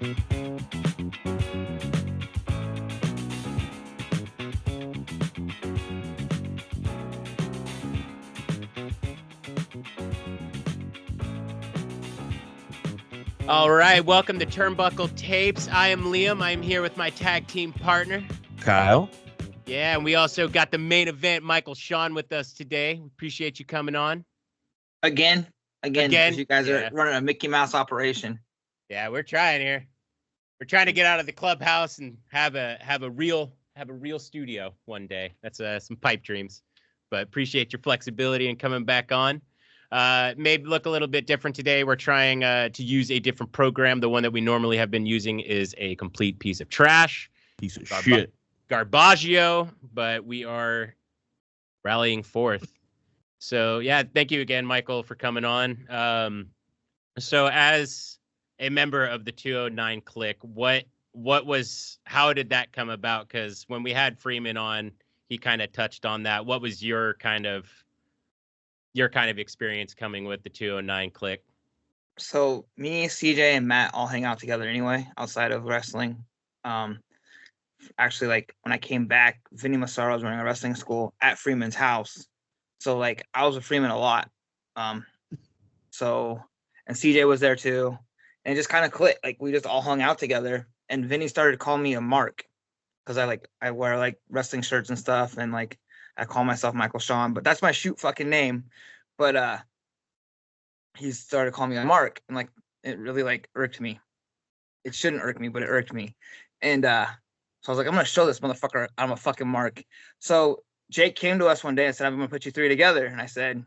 All right, welcome to Turnbuckle Tapes. I am Liam. I am here with my tag team partner, Kyle. Yeah, and we also got the main event, Michael Sean, with us today. We appreciate you coming on. Again, because you guys are running a Mickey Mouse operation. Yeah, we're trying here. We're trying to get out of the clubhouse and have a real studio one day. That's some pipe dreams. But appreciate your flexibility and coming back on. Maybe look a little bit different today. We're trying to use a different program. The one that we normally have been using is a complete piece of trash. Piece of shit. Garbaggio, but we are rallying forth. So, yeah, thank you again, Michael, for coming on. So as a member of the 209 Kliq, how did that come about? Because when we had Freeman on, he kind of touched on that. What was your kind of experience coming with the 209 Kliq? So me, CJ, and Matt all hang out together anyway, outside of wrestling. Actually, like when I came back, Vinny Massaro was running a wrestling school at Freeman's house. So like I was with Freeman a lot. And CJ was there too. And it just kind of clicked. Like we just all hung out together. And Vinny started calling me a mark because I wear like wrestling shirts and stuff, and like I call myself Michael Sean, but that's my shoot fucking name. But he started calling me a mark, and like it really like irked me. It shouldn't irk me, but it irked me. And so I was like, I'm gonna show this motherfucker I'm a fucking mark. So Jake came to us one day and said, I'm gonna put you three together. And I said,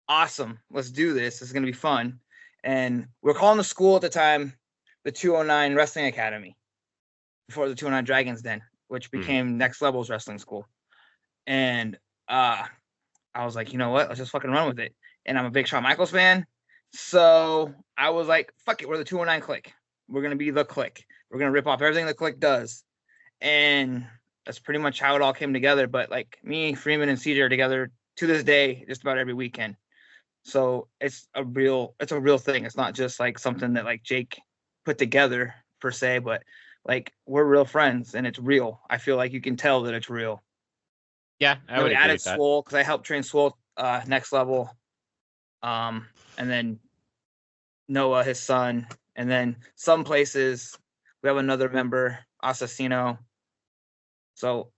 awesome, let's do this. This is gonna be fun. And we're calling the school at the time the 209 Wrestling Academy before the 209 Dragons Den, which became Next Level's wrestling school. And I was like, you know what? Let's just fucking run with it. And I'm a big Shawn Michaels fan. So I was like, fuck it. We're the 209 Kliq. We're going to be the Kliq. We're going to rip off everything the Kliq does. And that's pretty much how it all came together. But like me, Freeman, and CJ are together to this day, just about every weekend. So it's a real thing. It's not just like something that like Jake put together per se, but like we're real friends and it's real. I feel like you can tell that it's real. Yeah, I would agree added with that. Swole because I helped train Swole Next Level, and then Noah, his son, and then some places we have another member, Assassino. So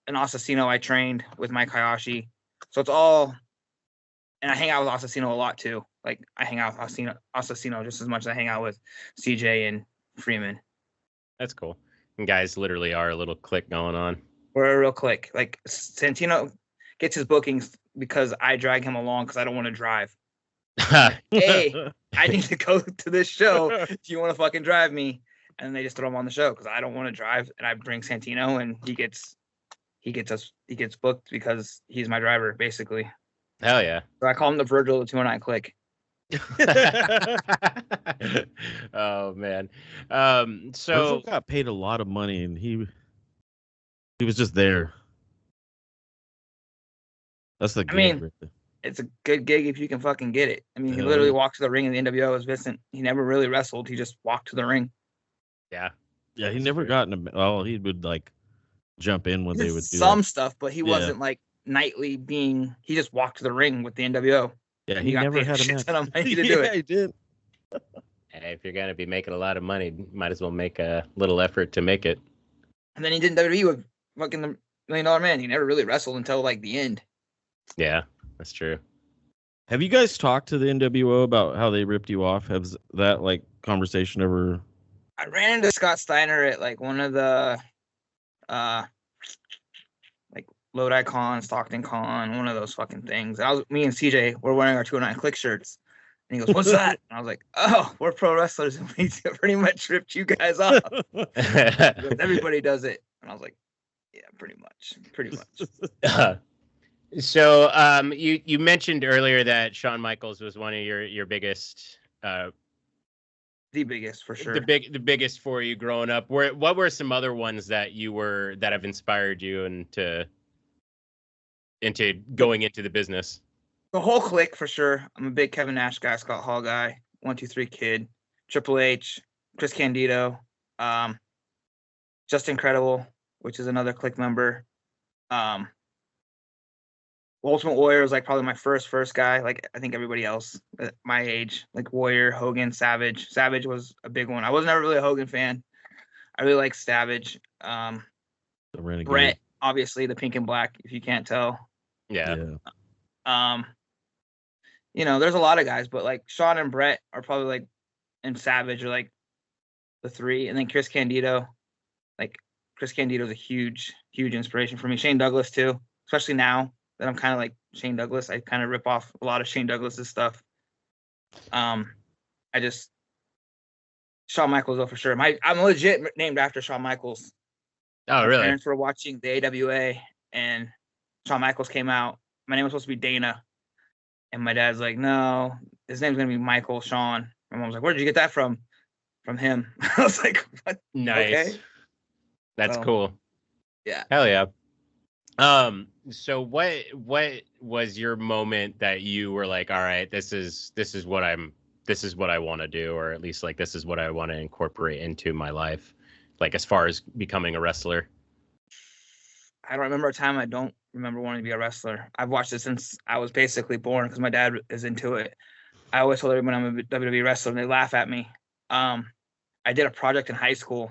in Assassino, I trained with Mike Hayashi. So it's all, and I hang out with Assassino a lot too. Like I hang out with Assassino just as much as I hang out with CJ and Freeman. That's cool. And guys literally are a little clique going on. We're a real Kliq. Like Santino gets his bookings because I drag him along because I don't want to drive. Hey, I need to go to this show. Do you want to fucking drive me? And they just throw him on the show because I don't want to drive. And I bring Santino, and he gets booked because he's my driver, basically. Hell yeah. So I call him the Virgil of the 209 Kliq. Oh man. So Virgil got paid a lot of money, and he was just there. That's the gig right there. It's a good gig if you can fucking get it. I mean, he literally walked to the ring in the NWO as Vincent. He never really wrestled. He just walked to the ring. Yeah. Yeah, he never got in a... Well, he would, like, jump in when they would do some stuff, but he wasn't, like, nightly being... He just walked to the ring with the NWO. Yeah, he never had a match. Money to do it. He did. Hey, if you're going to be making a lot of money, might as well make a little effort to make it. And then he did WWE with fucking the $1 Million Man. He never really wrestled until, like, the end. Yeah, that's true. Have you guys talked to the NWO about how they ripped you off? Has that, like, conversation ever... I ran into Scott Steiner at like one of the like Lodi Con, Stockton Con, one of those fucking things. Me and CJ were wearing our 209 Kliq shirts. And he goes, "What's that?" And I was like, "Oh, we're pro wrestlers and we pretty much ripped you guys off." Goes, everybody does it. And I was like, "Yeah, pretty much." So you mentioned earlier that Shawn Michaels was one of your biggest the biggest for sure. The biggest for you growing up. What were some other ones that have inspired you into going into the business? The whole Kliq for sure. I'm a big Kevin Nash guy, Scott Hall guy, 1, 2, 3 Kid, Triple H, Chris Candido, Just Incredible, which is another Kliq member. Ultimate Warrior was like probably my first guy. Like I think everybody else at my age, like Warrior, Hogan, Savage. Savage was a big one. I was never really a Hogan fan. I really like Savage. The Renegade. Brett, obviously the pink and black, if you can't tell. Yeah. You know, there's a lot of guys, but like Sean and Brett are probably like, and Savage are like the three, and then Chris Candido. Like Chris Candido is a huge inspiration for me. Shane Douglas too, especially now that I'm kind of like Shane Douglas. I kind of rip off a lot of Shane Douglas's stuff. Shawn Michaels though for sure. I'm legit named after Shawn Michaels. Oh, My really? parents were watching the AWA and Shawn Michaels came out. My name was supposed to be Dana. And my dad's like, no, his name's going to be Michael Shawn. My mom's like, where did you get that from? From him. I was like, what? Nice. Okay. That's cool. Yeah. Hell yeah. So what was your moment that you were like, all right, this is what I want to do, or at least like this is what I want to incorporate into my life, like as far as becoming a wrestler? I don't remember a time I don't remember wanting to be a wrestler. I've watched it since I was basically born because my dad is into it. I always told everyone I'm a WWE wrestler and they laugh at me. I did a project in high school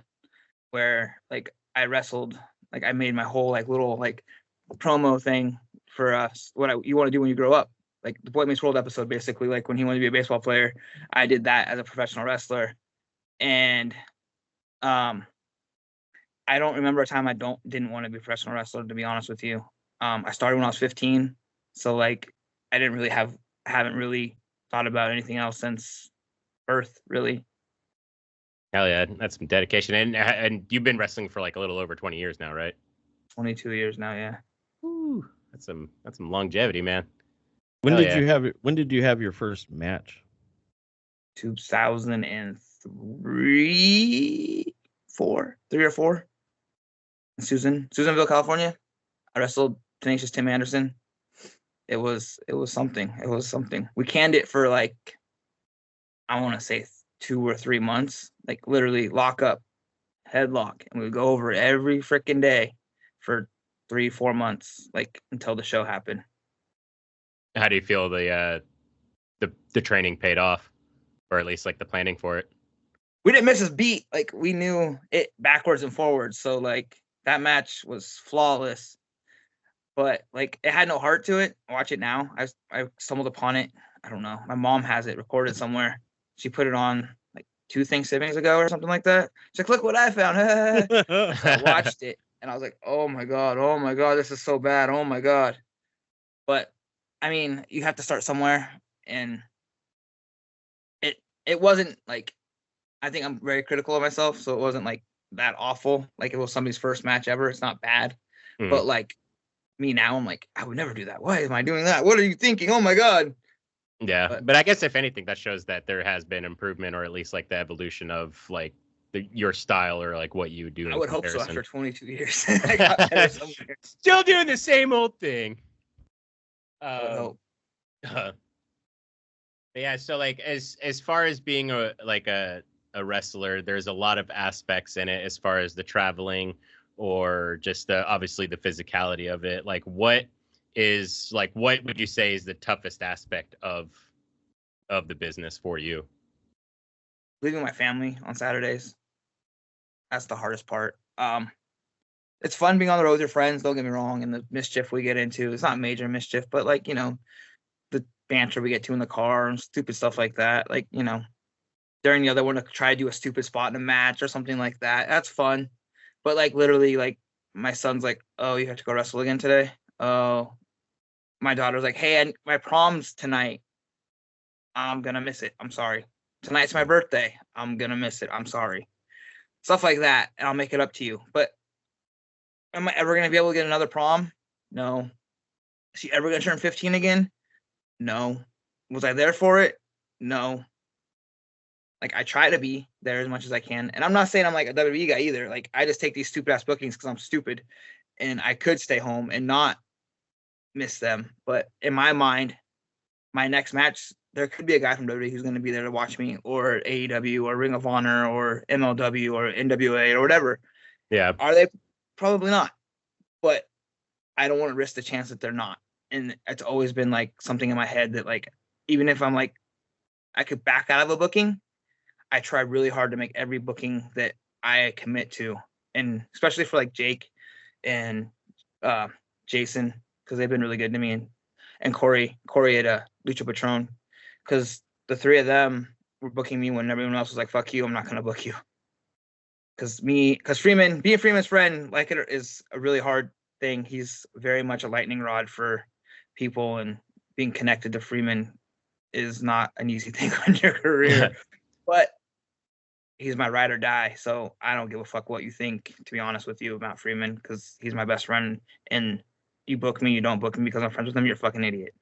where like I wrestled, like I made my whole like little like promo thing for us. You want to do when you grow up, like the Boy Meets World episode, basically like when he wanted to be a baseball player. I did that as a professional wrestler, and I don't remember a time I didn't want to be a professional wrestler, to be honest with you. I started when I was 15, so like I haven't really thought about anything else since birth, really. Hell yeah, that's some dedication, and you've been wrestling for like a little over 20 years now, right? 22 years now, yeah. Woo, that's some longevity, man. When did you have your first match? 2003, 3 or 4. In Susanville, California. I wrestled Tenacious Tim Anderson. It was something. It was something. We canned it for like, I want to say 2 or 3 months, like literally lock up, headlock, and we would go over it every freaking day for 3-4 months, like until the show happened. How do you feel the training paid off, or at least like the planning for it? We didn't miss a beat. Like we knew it backwards and forwards. So like that match was flawless, but like it had no heart to it. Watch it now. I stumbled upon it. I don't know. My mom has it recorded somewhere. She put it on like 2 Thanksgivings ago or something like that. She's like, look what I found. I watched it and I was like, oh my God, this is so bad. Oh my God. But I mean, you have to start somewhere, and it wasn't like, I think I'm very critical of myself, so it wasn't like that awful. Like it was somebody's first match ever. It's not bad. Mm. But like me now, I'm like, I would never do that. Why am I doing that? What are you thinking? Oh my God. Yeah, but I guess if anything, that shows that there has been improvement, or at least like the evolution of like your style, or like what you would do. I would hope so after 22 years. Still doing the same old thing. I would hope. Yeah, so like as far as being a wrestler, there's a lot of aspects in it as far as the traveling, or just obviously the physicality of it. Like what would you say is the toughest aspect of the business for you? Leaving my family on Saturdays. That's the hardest part. It's fun being on the road with your friends, don't get me wrong, and the mischief we get into. It's not major mischief, but like, you know, the banter we get to in the car and stupid stuff like that. Like, you know, during the other one to try to do a stupid spot in a match or something like that. That's fun. But like literally, like my son's like, oh, you have to go wrestle again today? Oh, my daughter's like, hey, my prom's tonight. I'm gonna miss it. I'm sorry. Tonight's my birthday. I'm gonna miss it. I'm sorry. Stuff like that, and I'll make it up to you. But am I ever gonna be able to get another prom? No. Is she ever gonna turn 15 again? No. Was I there for it? No. Like I try to be there as much as I can, and I'm not saying I'm like a WWE guy either. Like I just take these stupid ass bookings because I'm stupid, and I could stay home and not miss them. But in my mind, my next match there could be a guy from WWE who's going to be there to watch me, or AEW, or Ring of Honor, or MLW, or NWA, or whatever. Yeah. Are they? Probably not. But I don't want to risk the chance that they're not. And it's always been like something in my head that like, even if I'm like, I could back out of a booking, I try really hard to make every booking that I commit to, and especially for like Jake and Jason, because they've been really good to me, and Corey at Lucha Patron, because the three of them were booking me when everyone else was like, "Fuck you, I'm not gonna book you." Because Freeman, being Freeman's friend, like, it is a really hard thing. He's very much a lightning rod for people, and being connected to Freeman is not an easy thing on your career. But he's my ride or die, so I don't give a fuck what you think, to be honest with you, about Freeman, because he's my best friend. And you book me, you don't book me because I'm friends with him, you're a fucking idiot.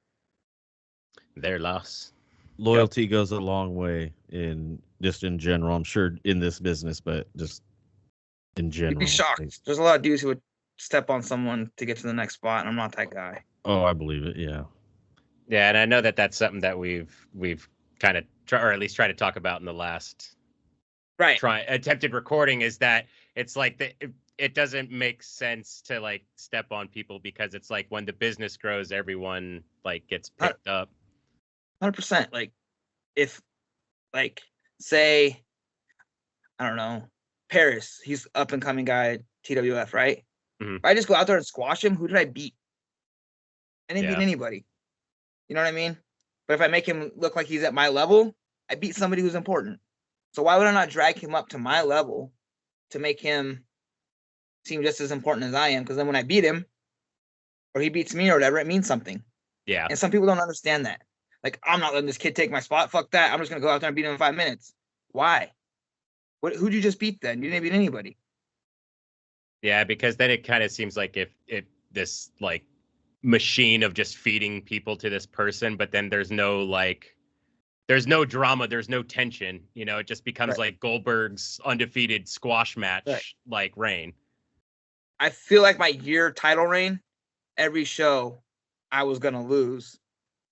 Their loss. Loyalty goes a long way in general. I'm sure in this business, but just in general. You'd be shocked. There's a lot of dudes who would step on someone to get to the next spot, and I'm not that guy. Oh, I believe it. Yeah. Yeah, and I know that that's something that we've kind of or at least tried to talk about in the last attempted recording, is that it's like it doesn't make sense to like step on people, because it's like when the business grows, everyone like gets picked up. 100%. Like, if, like, say, I don't know, Paris, he's up and coming guy at TWF, right? Mm-hmm. If I just go out there and squash him, who did I beat? I didn't beat anybody. You know what I mean? But if I make him look like he's at my level, I beat somebody who's important. So why would I not drag him up to my level to make him seem just as important as I am? Because then when I beat him, or he beats me or whatever, it means something. Yeah. And some people don't understand that. Like, I'm not letting this kid take my spot. Fuck that. I'm just going to go out there and beat him in 5 minutes. Why? Who'd you just beat then? You didn't beat anybody. Yeah, because then it kind of seems like if this like machine of just feeding people to this person, but then there's no drama, there's no tension. You know, it just becomes like Goldberg's undefeated squash match, like reign. I feel like my year title reign, every show I was going to lose.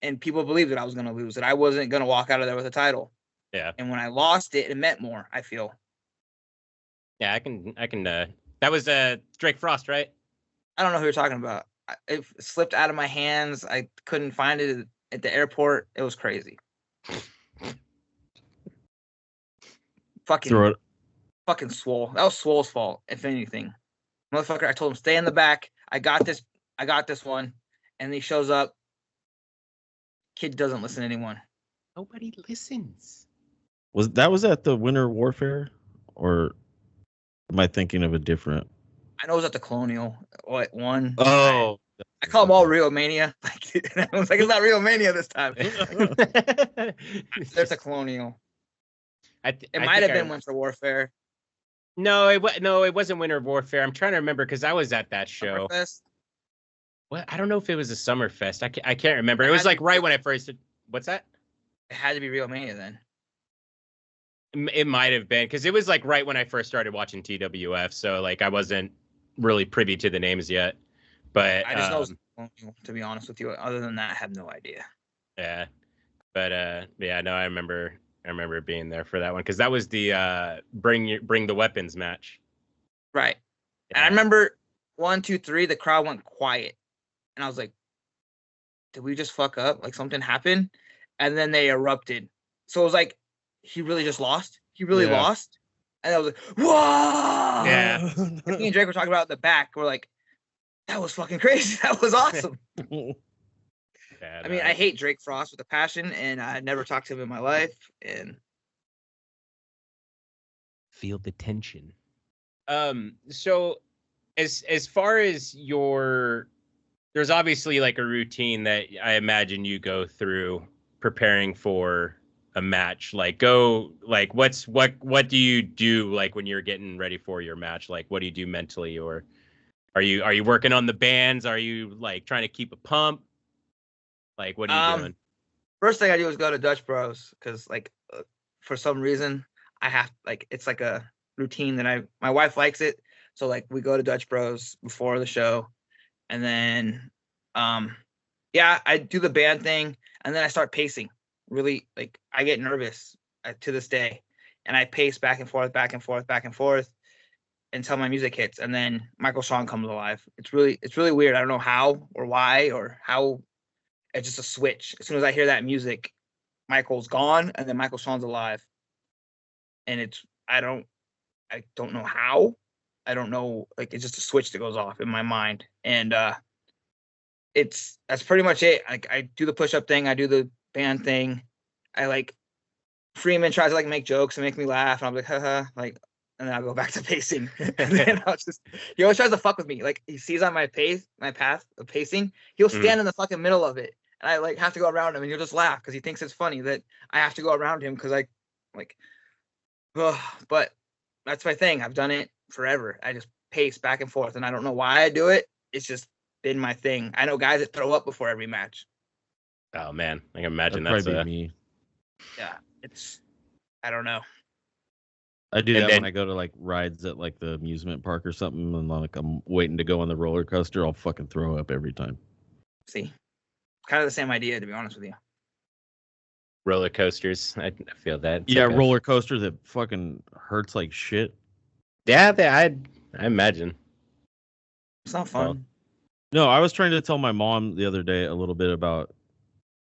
And people believed that I was going to lose, that I wasn't going to walk out of there with a title. Yeah. And when I lost it, it meant more, I feel. Yeah, I can. That was Drake Frost, right? I don't know who you're talking about. It slipped out of my hands. I couldn't find it at the airport. It was crazy. Fucking Swole. That was Swole's fault, if anything. Motherfucker, I told him, stay in the back. I got this one. And he shows up. Kid doesn't listen to anyone. Nobody listens. Was at the Winter Warfare, or am I thinking of a different? I know it was at the Colonial one. Oh, I call them all Rio Mania. I was like, it's not Rio Mania this time. There's a Colonial. It might have been Winter Warfare. No, it wasn't Winter Warfare. I'm trying to remember, because I was at that show. Summerfest? What? I don't know if it was a Summerfest. I can't remember. It was like right when I first did. What's that? It had to be Rio Mania then. It might have been, because it was like right when I first started watching TWF, so like I wasn't really privy to the names yet. But I just know, to be honest with you. Other than that, I have no idea. Yeah, but yeah, no, I remember being there for that one, because that was the bring the weapons match. Right. Yeah. And I remember 1, 2, 3, the crowd went quiet, and I was like, "Did we just fuck up? Like something happened?" And then they erupted. So it was like, he really just lost. He really lost. And I was like, whoa! Yeah. And me and Drake were talking about it in the back. We're like, that was fucking crazy. That was awesome. Yeah, I mean, I hate Drake Frost with a passion, and I never talked to him in my life. And feel the tension. So as far as there's obviously like a routine that I imagine you go through preparing for a match. Like what do you do like when you're getting ready for your match? Like what do you do mentally, or are you working on the bands? Are you like trying to keep a pump? Like what are you doing? First thing I do is go to Dutch Bros, because like for some reason I have, like, it's like a routine that my wife likes it. So like we go to Dutch Bros before the show, and then I do the band thing, and then I start pacing. really like I get nervous to this day, and I pace back and forth, back and forth, back and forth until my music hits, and then Michael Sean comes alive. It's really weird. I don't know how or why or how. It's just a switch. As soon as I hear that music, Michael's gone, and then Michael Sean's alive. And I don't know how. I don't know. Like it's just a switch that goes off in my mind, and that's pretty much it. Like I do the push-up thing, I do the band thing. I like Freeman tries to like make jokes and make me laugh, and I'm like, haha, like, and then I'll go back to pacing. And then he always tries to fuck with me. Like he sees on my path of pacing, he'll stand in the fucking middle of it. And I like have to go around him, and he'll just laugh because he thinks it's funny that I have to go around him because I like, but that's my thing. I've done it forever. I just pace back and forth, and I don't know why I do it. It's just been my thing. I know guys that throw up before every match. Oh man, I can imagine That'd that's probably be me. Yeah, I don't know. I do that when I go to like rides at like the amusement park or something, and like I'm waiting to go on the roller coaster. I'll fucking throw up every time. See, kind of the same idea, to be honest with you. Roller coasters, I feel that. It's yeah, like roller coaster that fucking hurts like shit. Yeah, I imagine. It's not fun. Well, no, I was trying to tell my mom the other day a little bit about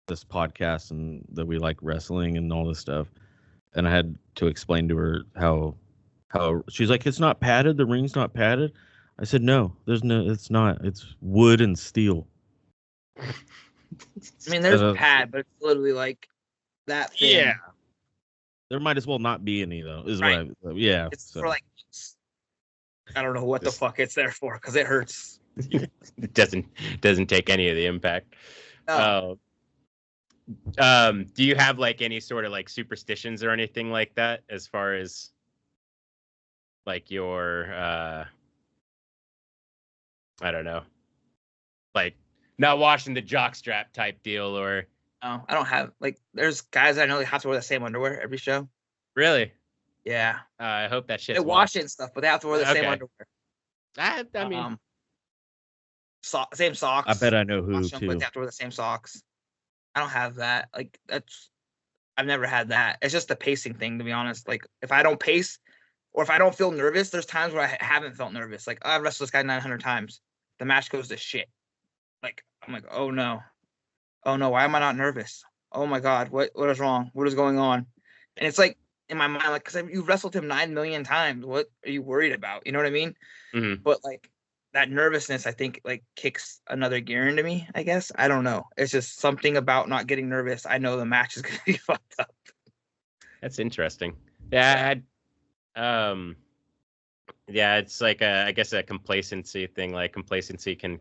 this podcast and that we like wrestling and all this stuff, and I had to explain to her how she's like, it's not padded, the ring's not padded. I said, no, it's not. It's wood and steel. I mean, there's a pad, but it's literally like that thing. Yeah. There might as well not be any though. Is right. Yeah. It's for like, I don't know what the fuck it's there for because it hurts. It doesn't take any of the impact. No. Do you have like any sort of like superstitions or anything like that as far as like your I don't know, like not washing the jockstrap type deal? Or no, I don't have like. There's guys I know that have to wear the same underwear every show. Really? Yeah. I hope that shit's they wash it and stuff, but they have to wear the same underwear. I mean, same socks. I bet I know who them, too. but they have to wear the same socks. I don't have that. Like I've never had that. It's just the pacing thing, to be honest. Like if I don't pace or if I don't feel nervous, there's times where I haven't felt nervous. Like I've wrestled this guy 900 times. The match goes to shit. Like I'm like, oh no, why am I not nervous? Oh my god, what is wrong? What is going on? And it's like in my mind, like, because you've wrestled him 9 million times. What are you worried about? You know what I mean? Mm-hmm. But like that nervousness, I think, like kicks another gear into me. I guess I don't know. It's just something about not getting nervous. I know the match is gonna be fucked up. That's interesting. Yeah, yeah, it's like I guess a complacency thing. Like complacency can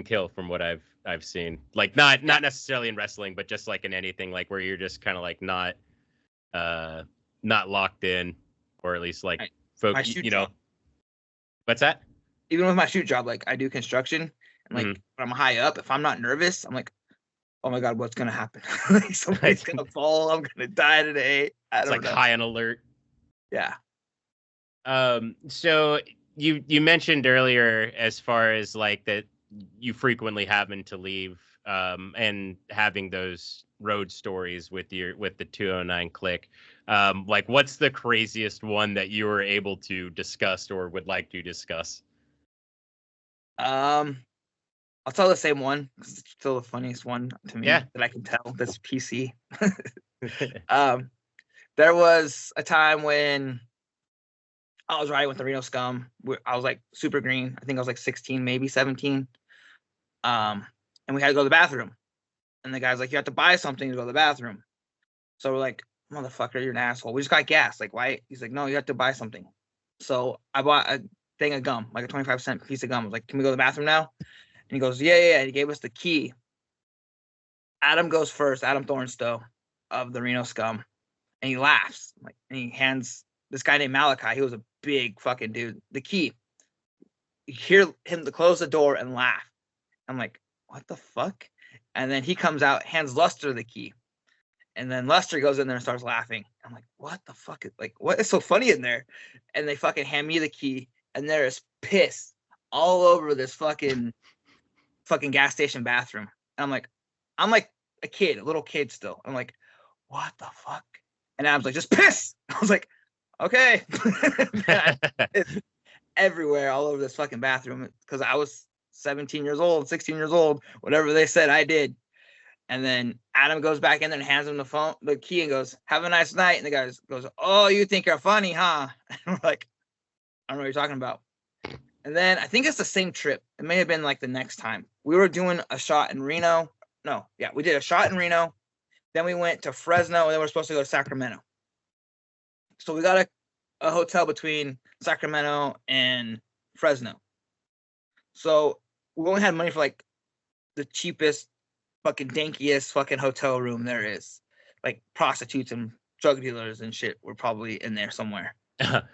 kill, from what I've seen. Like not necessarily in wrestling, but just like in anything, like where you're just kind of like not locked in, or at least like you know. What's that? Even with my shoot job, like I do construction, and like when I'm high up, if I'm not nervous, I'm like, oh my god, what's gonna happen? Like somebody's gonna fall. I'm gonna die today. It's like high on alert. Yeah. So you mentioned earlier, as far as like that you frequently having to leave and having those road stories with the 209 Kliq. Like what's the craziest one that you were able to discuss or would like to discuss? I'll tell the same one because it's still the funniest one to me that I can tell that's PC. There was a time when I was riding with the Reno Scum. I was like super green. I think I was like 16, maybe 17. And we had to go to the bathroom. And the guy's like, you have to buy something to go to the bathroom. So we're like, motherfucker, you're an asshole. We just got gas. Like, why? He's like, no, you have to buy something. So I bought a thing of gum, like a 25-cent piece of gum. I was like, can we go to the bathroom now? And he goes, yeah. And he gave us the key. Adam goes first, Adam Thornstow of the Reno Scum. And he laughs. Like, and he hands this guy named Malachi. He was a big fucking dude. The key. You hear him to close the door and laugh. I'm like, what the fuck? And then he comes out, hands Lester the key. And then Lester goes in there and starts laughing. I'm like, what the fuck? What is so funny in there? And they fucking hand me the key. And there is piss all over this fucking gas station bathroom. And I'm like a kid, a little kid still. I'm like, what the fuck? And Adam's like, just piss. I was like, okay. It's everywhere, all over this fucking bathroom, because I was 17 years old, 16 years old, whatever they said, I did. And then Adam goes back in there and hands him the key, and goes, have a nice night. And the guy goes, oh, you think you're funny, huh? And we're like, I don't know what you're talking about. And then I think it's the same trip. It may have been like the next time. We were doing a shot in Reno. No, yeah, we did a shot in Reno. Then we went to Fresno, and then we're supposed to go to Sacramento. So we got a hotel between Sacramento and Fresno. So we only had money for like the cheapest, fucking dankiest fucking hotel room there is. Like prostitutes and drug dealers and shit were probably in there somewhere.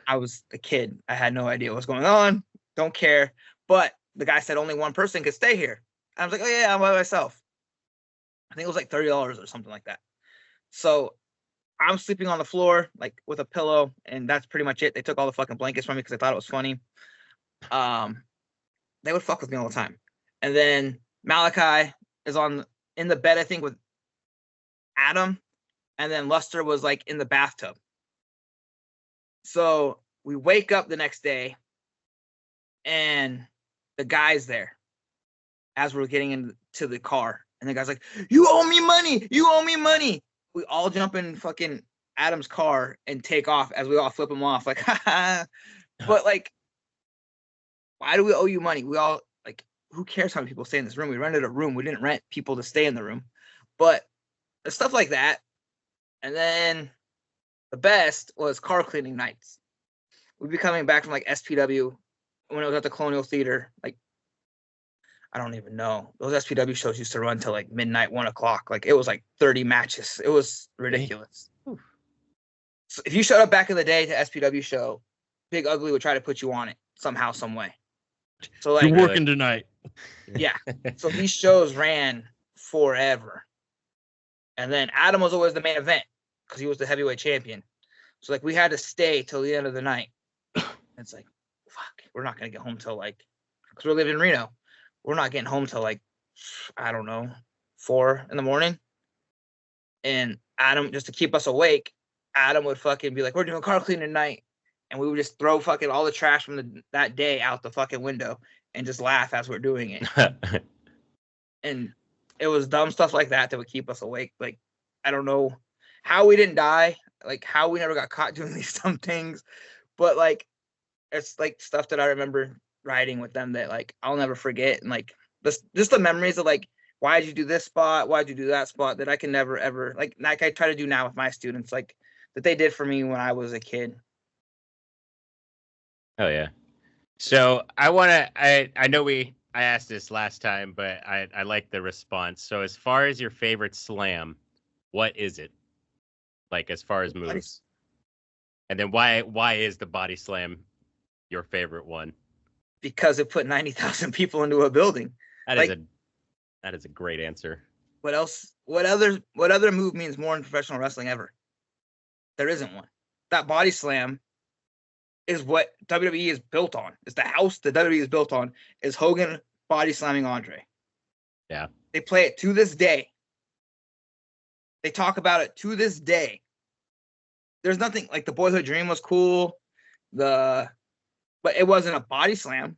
I was a kid. I had no idea what was going on. Don't care. But the guy said only one person could stay here. I was like, oh yeah, I'm by myself. I think it was like $30 or something like that. So I'm sleeping on the floor, like with a pillow, and that's pretty much it. They took all the fucking blankets from me because they thought it was funny. They would fuck with me all the time. And then Malachi is in the bed, I think, with Adam, and then Luster was like in the bathtub. So we wake up the next day, and the guy's there as we're getting into the car. And the guy's like, you owe me money. You owe me money. We all jump in fucking Adam's car and take off as we all flip him off. Like, haha. But like, why do we owe you money? We all, like, who cares how many people stay in this room? We rented a room. We didn't rent people to stay in the room. But stuff like that. And then the best was car cleaning nights. We'd be coming back from like SPW when it was at the Colonial Theater. Like, I don't even know. Those SPW shows used to run till like midnight, 1 o'clock. Like, it was like 30 matches. It was ridiculous. So if you showed up back in the day to SPW show, Big Ugly would try to put you on it somehow, some way. So like, you're working tonight. Yeah. So these shows ran forever. And then Adam was always the main event because he was the heavyweight champion. So like, we had to stay till the end of the night. It's like, fuck, we're not going to get home till like, because we're living in Reno. We're not getting home till like, I don't know, 4 in the morning. And Adam, just to keep us awake, Adam would fucking be like, we're doing car cleaning tonight. And we would just throw fucking all the trash from that day out the fucking window and just laugh as we're doing it. And it was dumb stuff like that that would keep us awake. Like, I don't know how we didn't die, like how we never got caught doing these dumb things. But like, it's like stuff that I remember riding with them that like I'll never forget. And like, just the memories of like, why did you do this spot? Why did you do that spot? That I can never ever like I try to do now with my students, like that they did for me when I was a kid. Oh yeah. So I know I asked this last time, but I like the response. So as far as your favorite slam, what is it? Like as far as moves. And then why is the body slam your favorite one? Because it put 90,000 people into a building. That is a great answer. What else? What other move means more in professional wrestling ever? There isn't one. That body slam is what WWE is built on. It's the house that WWE is built on, is Hogan body slamming Andre. Yeah. They play it to this day. They talk about it to this day. There's nothing like the Boyhood Dream was cool. But it wasn't a body slam.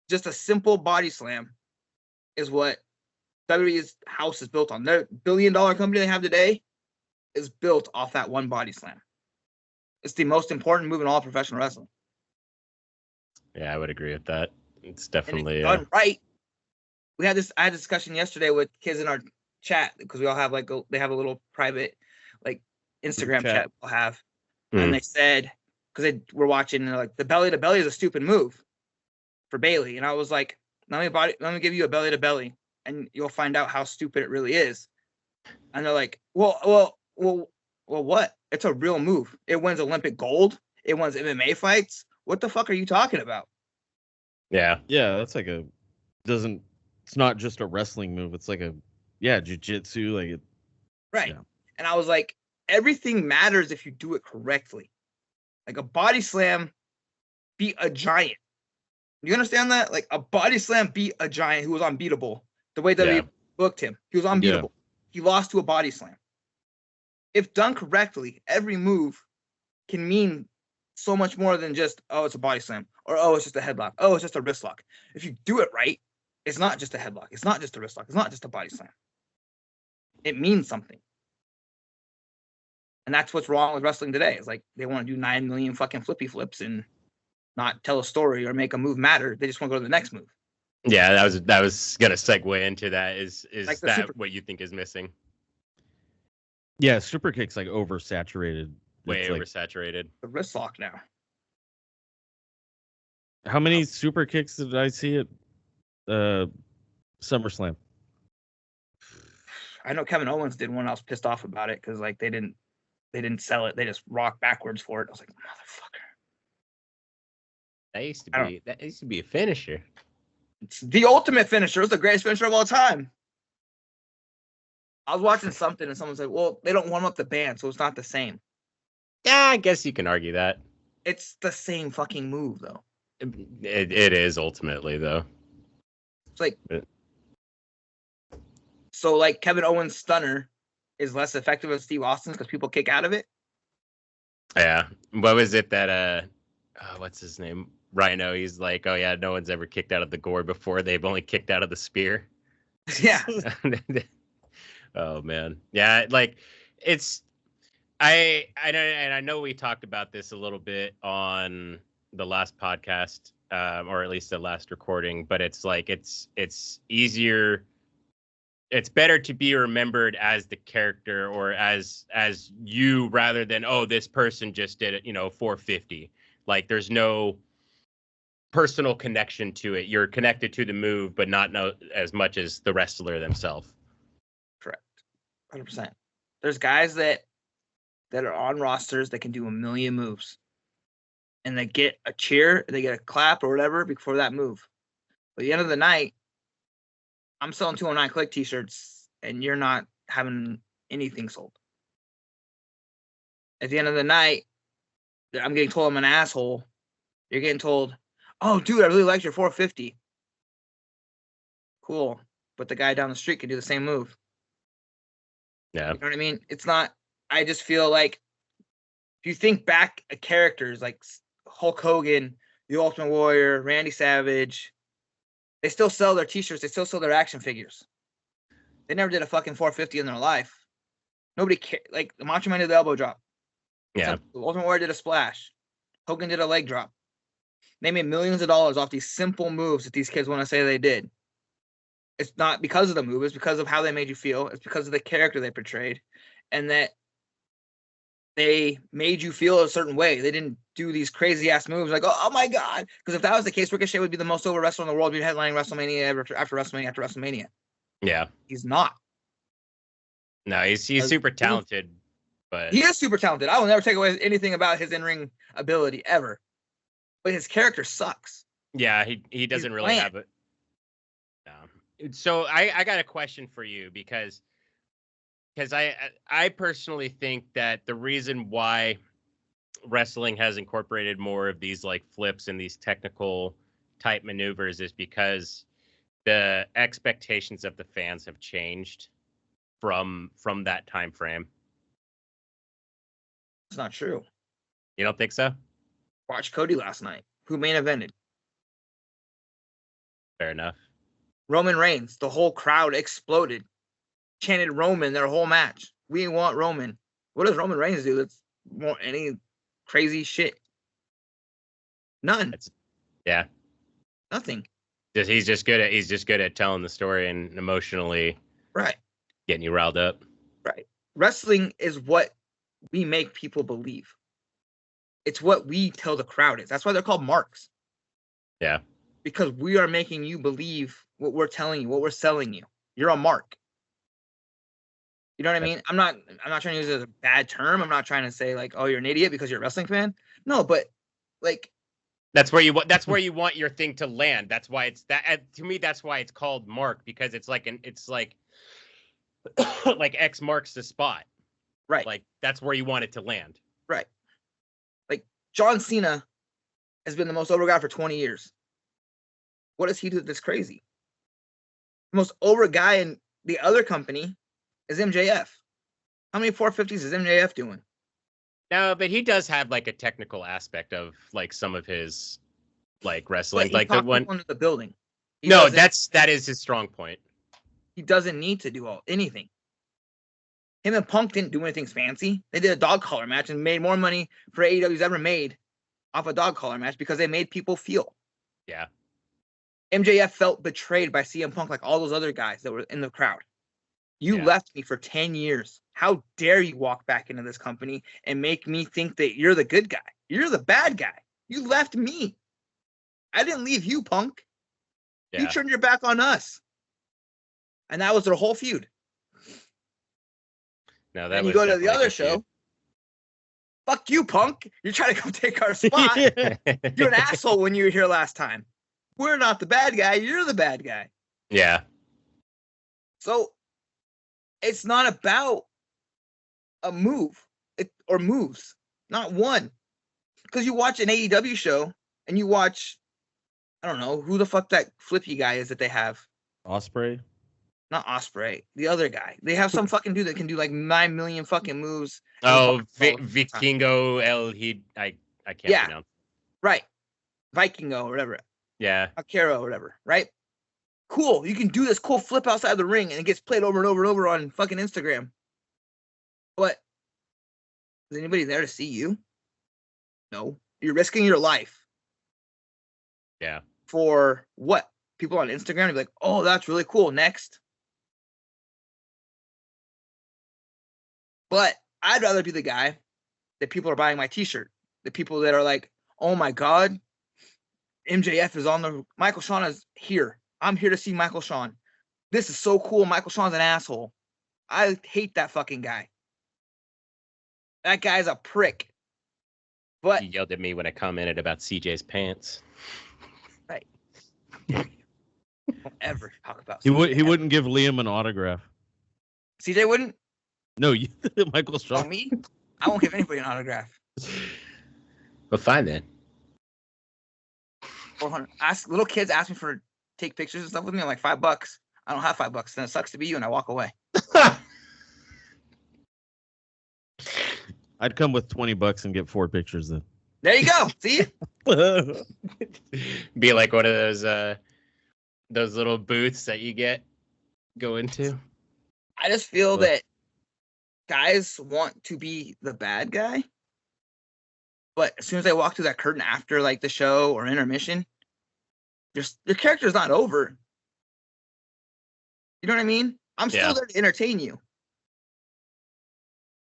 Just a simple body slam is what WWE's house is built on. Their $1 billion company they have today is built off that one body slam. It's the most important move in all professional wrestling. Yeah, I would agree with that. It's definitely done right. I had this discussion yesterday with kids in our chat because we all have they have a little private like Instagram chat we'll have, and they said because they were watching and like the belly to belly is a stupid move for Bailey, and I was like, let me give you a belly to belly, and you'll find out how stupid it really is. And they're like, well, what? It's a real move. It wins Olympic gold. It wins MMA fights. What the fuck are you talking about? Yeah. Yeah, that's like it's not just a wrestling move. It's like jiu-jitsu. Like it. Right. Yeah. And I was like, everything matters if you do it correctly. Like a body slam beat a giant. You understand that? Like a body slam beat a giant who was unbeatable. The way that we booked him. He was unbeatable. he lost to a body slam. If done correctly, every move can mean so much more than just, oh, it's a body slam, or oh, it's just a headlock, oh, it's just a wrist lock. If you do it right, it's not just a headlock, it's not just a wrist lock, it's not just a body slam. It means something. And that's what's wrong with wrestling today. It's like they want to do 9 million fucking flippy flips and not tell a story or make a move matter. They just want to go to the next move. Yeah, that was gonna segue into that. Is like that what you think is missing? Yeah, super kick's like oversaturated. Way oversaturated. The wrist lock now. How many super kicks did I see at SummerSlam? I know Kevin Owens did one. I was pissed off about it because like they didn't sell it. They just rocked backwards for it. I was like, motherfucker. That used to be a finisher. It's the ultimate finisher. It's the greatest finisher of all time. I was watching something and someone said, well, they don't warm up the band, so it's not the same. Yeah, I guess you can argue that. It's the same fucking move, though. It is ultimately, though. It's like... So, like, Kevin Owens' stunner is less effective than Steve Austin's because people kick out of it? Yeah. What was it that, what's his name? Rhino, he's like, oh, yeah, no one's ever kicked out of the gore before. They've only kicked out of the spear. Yeah. Oh, man. Yeah, like, it's... I know, and I know we talked about this a little bit on the last podcast, or at least the last recording, but it's like, it's easier... It's better to be remembered as the character or as you rather than, oh, this person just did it, 450. Like there's no personal connection to it. You're connected to the move, but not as much as the wrestler themselves. Correct. 100%. There's guys that are on rosters that can do a million moves and they get a cheer, they get a clap or whatever before that move. But at the end of the night, I'm selling 209 Kliq t-shirts and you're not having anything sold. At the end of the night, I'm getting told I'm an asshole. You're getting told, oh, dude, I really liked your 450. Cool. But the guy down the street can do the same move. Yeah. You know what I mean? It's not, I just feel like if you think back at characters like Hulk Hogan, The Ultimate Warrior, Randy Savage, they still sell their t-shirts. They still sell their action figures. They never did a fucking 450 in their life. Nobody cared. Like, the Macho Man did the elbow drop. Yeah. The Ultimate Warrior did a splash. Hogan did a leg drop. They made millions of dollars off these simple moves that these kids want to say they did. It's not because of the move. It's because of how they made you feel. It's because of the character they portrayed. And that they made you feel a certain way. They didn't do these crazy ass moves like, oh my God. Because if that was the case, Ricochet would be the most over wrestler in the world. He'd be headlining WrestleMania after WrestleMania after WrestleMania. Yeah. He's not. No, he's super talented, but he is super talented. I will never take away anything about his in-ring ability ever. But his character sucks. Yeah, he doesn't really have it. So I got a question for you because I personally think that the reason why wrestling has incorporated more of these like flips and these technical type maneuvers is because the expectations of the fans have changed from that time frame. It's not true. You don't think so? Watch Cody last night, who main evented. Fair enough. Roman Reigns, the whole crowd exploded, chanted Roman their whole match. We want Roman. What does Roman Reigns do that's more any crazy shit? None. Yeah. Nothing. He's just good at telling the story and emotionally getting you riled up. Right. Wrestling is what we make people believe. It's what we tell the crowd is. That's why they're called marks. Yeah. Because we are making you believe what we're telling you, what we're selling you. You're a mark. You know what I mean? I'm not trying to use it as a bad term. I'm not trying to say like, oh, you're an idiot because you're a wrestling fan. No, but like that's where you want your thing to land. That's why it's that to me. That's why it's called mark, because it's like like X marks the spot. Right. Like that's where you want it to land. Right. Like John Cena has been the most over guy for 20 years. What does he do that's crazy? The most over guy in the other company is MJF. How many 450s is MJF doing? No, but he does have like a technical aspect of like some of his like wrestling, But he like the talked one. people into the building. No, that is his strong point. He doesn't need to do anything. Him and Punk didn't do anything fancy. They did a dog collar match and made more money for AEW's ever made off a dog collar match because they made people feel. Yeah. MJF felt betrayed by CM Punk like all those other guys that were in the crowd. You left me for 10 years. How dare you walk back into this company and make me think that you're the good guy? You're the bad guy. You left me. I didn't leave you, Punk. Yeah. You turned your back on us. And that was their whole feud. No, that and was you go to the definitely other good show. feud. Fuck you, Punk. You're trying to come take our spot. You're an asshole when you were here last time. We're not the bad guy. You're the bad guy. Yeah. So it's not about a move or moves. Not one. Because you watch an AEW show and you watch, I don't know, who the fuck that flippy guy is that they have. Osprey? Not Osprey. The other guy. They have some fucking dude that can do like 9 million fucking moves. Oh, Vikingo I can't pronounce. Right. Vikingo or whatever. Yeah. Akira or whatever. Right? Cool. You can do this cool flip outside the ring and it gets played over and over and over on fucking Instagram. But is anybody there to see you? No. You're risking your life. Yeah. For what? People on Instagram to be like, oh, that's really cool. Next. But I'd rather be the guy that people are buying my t-shirt. The people that are like, oh my God, MJF is on the, Michael Shawn is here. I'm here to see Michael Shawn. This is so cool. Michael Shawn's an asshole. I hate that fucking guy. That guy's a prick. But he yelled at me when I commented about CJ's pants. Right. Don't ever talk about He wouldn't give Liam an autograph. CJ wouldn't? No, Michael Oh, Shawn. me? I won't give anybody an autograph. Well, fine then. 400. Little kids ask me for take pictures and stuff with me. I'm like, $5. I don't have $5. Then it sucks to be you, and I walk away. I'd come with $20 and get 4 pictures then. There you go. See? Be like one of those little booths that you go into. I just feel that guys want to be the bad guy, but as soon as they walk through that curtain after like the show or intermission, just your character's not over. You know what I mean? I'm still there to entertain you.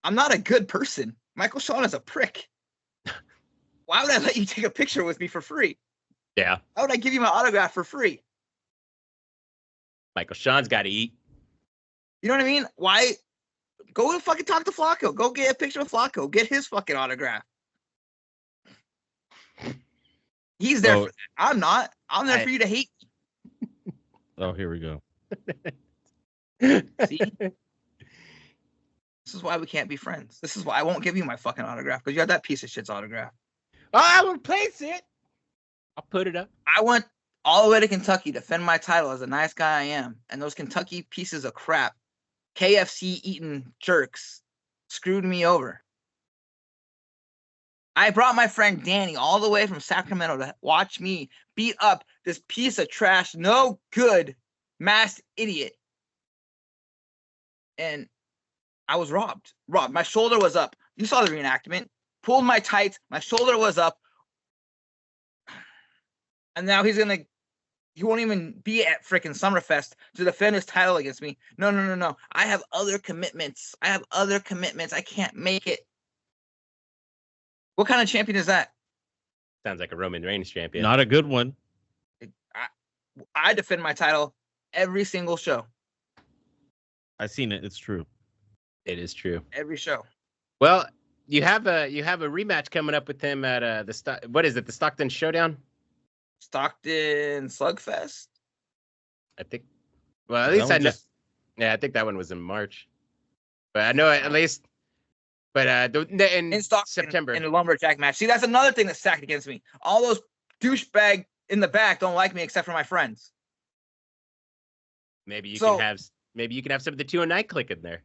I'm not a good person. Michael Shawn is a prick. Why would I let you take a picture with me for free? Yeah. Why would I give you my autograph for free? Michael Shawn's got to eat. You know what I mean? Why? Go and fucking talk to Flacco. Go get a picture with Flacco. Get his fucking autograph. He's there for that. I'm not. I'm there for you to hate. Oh, here we go. See? This is why we can't be friends. This is why I won't give you my fucking autograph, because you have that piece of shit's autograph. Oh, I will place it. I'll put it up. I went all the way to Kentucky to defend my title as a nice guy I am. And those Kentucky pieces of crap, KFC eating jerks, screwed me over. I brought my friend Danny all the way from Sacramento to watch me beat up this piece of trash, no good, masked idiot. And I was robbed. My shoulder was up. You saw the reenactment. Pulled my tights. My shoulder was up. And now he won't even be at freaking Summerfest to defend his title against me. No. I have other commitments. I can't make it. What kind of champion is that? Sounds like a Roman Reigns champion. Not a good one. I defend my title every single show. I've seen it. It's true. It is true. Every show. Well, you have a rematch coming up with him at the Stockton Showdown? Stockton Slugfest? I think. Well, at least I know. Yeah, I think that one was in March. But I know at least. But in Stockton, September. In the Lumberjack match. See, that's another thing that's stacked against me. All those douchebag in the back don't like me except for my friends. Maybe you can have some of the 209 Kliq in there.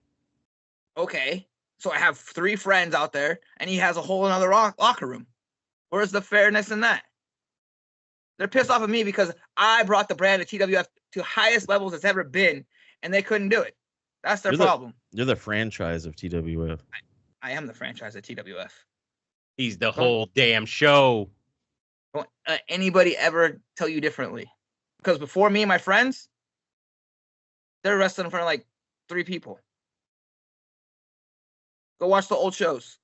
Okay, so I have 3 friends out there, and he has a whole another locker room. Where's the fairness in that? They're pissed off at me because I brought the brand of TWF to highest levels it's ever been, and they couldn't do it. That's their problem. You're the franchise of TWF. I am the franchise of TWF. He's the whole damn show. Don't anybody ever tell you differently. Because before me and my friends, they're wrestling in front of like 3 people. Go watch the old shows.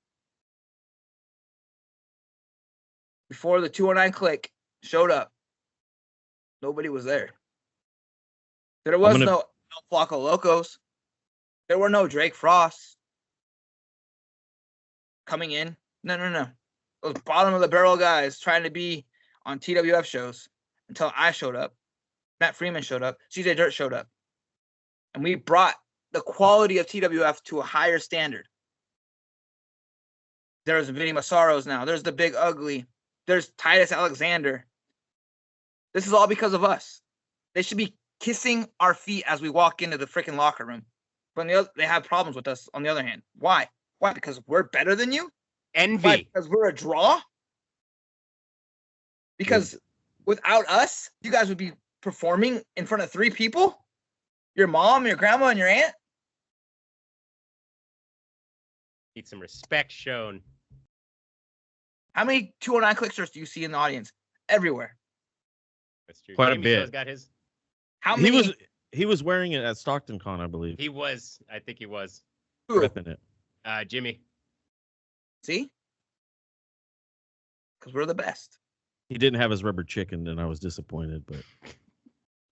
Before the 209 Kliq showed up, nobody was there. There was no Flacco Locos. There were no Drake Frosts coming in. No. Those bottom of the barrel guys trying to be on TWF shows until I showed up. Matt Freeman showed up. CJ Dirt showed up. And we brought the quality of TWF to a higher standard. There's Vinny Massaros now. There's the Big Ugly. There's Titus Alexander. This is all because of us. They should be kissing our feet as we walk into the freaking locker room. But they have problems with us on the other hand. Why? Why? Because we're better than you? Envy. Why? Because we're a draw? Because without us, you guys would be performing in front of 3 people? Your mom, your grandma, and your aunt? Need some respect shown. How many 209 Kliq shirts do you see in the audience? Everywhere. That's true. Quite a Jamie bit. Show's got his. How many? He was wearing it at Stockton Con, I believe. He was. I think he was. Who? Repping it. Jimmy. See? Because we're the best. He didn't have his rubber chicken, and I was disappointed. But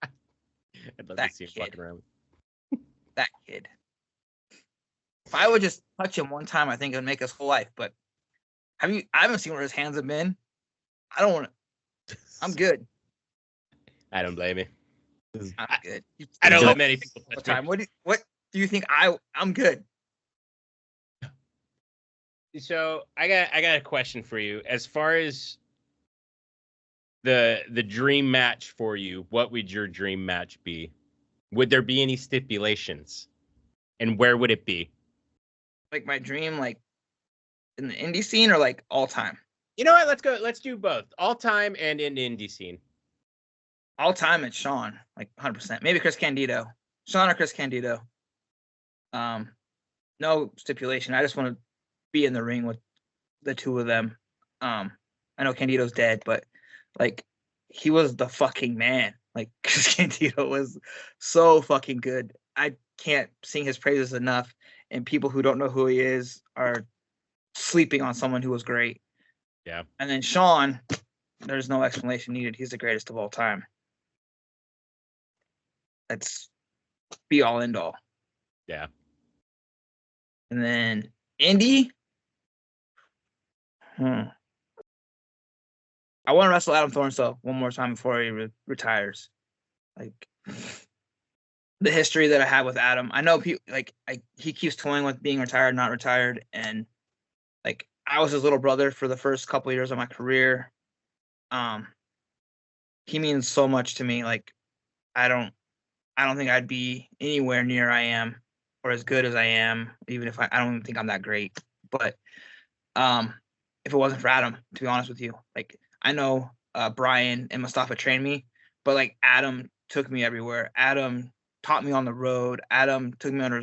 I'd love That to see him kid. walking around. That kid. If I would just touch him one time, I think it would make his whole life. But I haven't seen where his hands have been. I don't want to. I'm good. I don't blame you. I'm good. I don't Yeah. let many people touch Time. me. What do you think? I'm good. So I got a question for you. As far as the dream match for you, what would your dream match be? Would there be any stipulations? And where would it be? Like my dream, like in the indie scene or like all time? You know what? Let's do both. All time and in the indie scene. All time, it's Sean, like 100%. Maybe Chris Candido. Sean or Chris Candido. No stipulation. I just want to be in the ring with the 2 of them. I know Candido's dead, but like he was the fucking man. Like Chris Candido was so fucking good. I can't sing his praises enough. And people who don't know who he is are sleeping on someone who was great. Yeah. And then Sean, there's no explanation needed. He's the greatest of all time. That's be all end all. Yeah. And then Indy. I want to wrestle Adam Thornstowe one more time before he retires. Like the history that I have with Adam. I know people he keeps toying with being retired, not retired, and like I was his little brother for the first couple of years of my career. He means so much to me. Like I don't think I'd be anywhere near I am or as good as I am, even if I don't even think I'm that great. But if it wasn't for Adam, to be honest with you, like I know Brian and Mustafa trained me, but like Adam took me everywhere. Adam taught me on the road. Adam took me under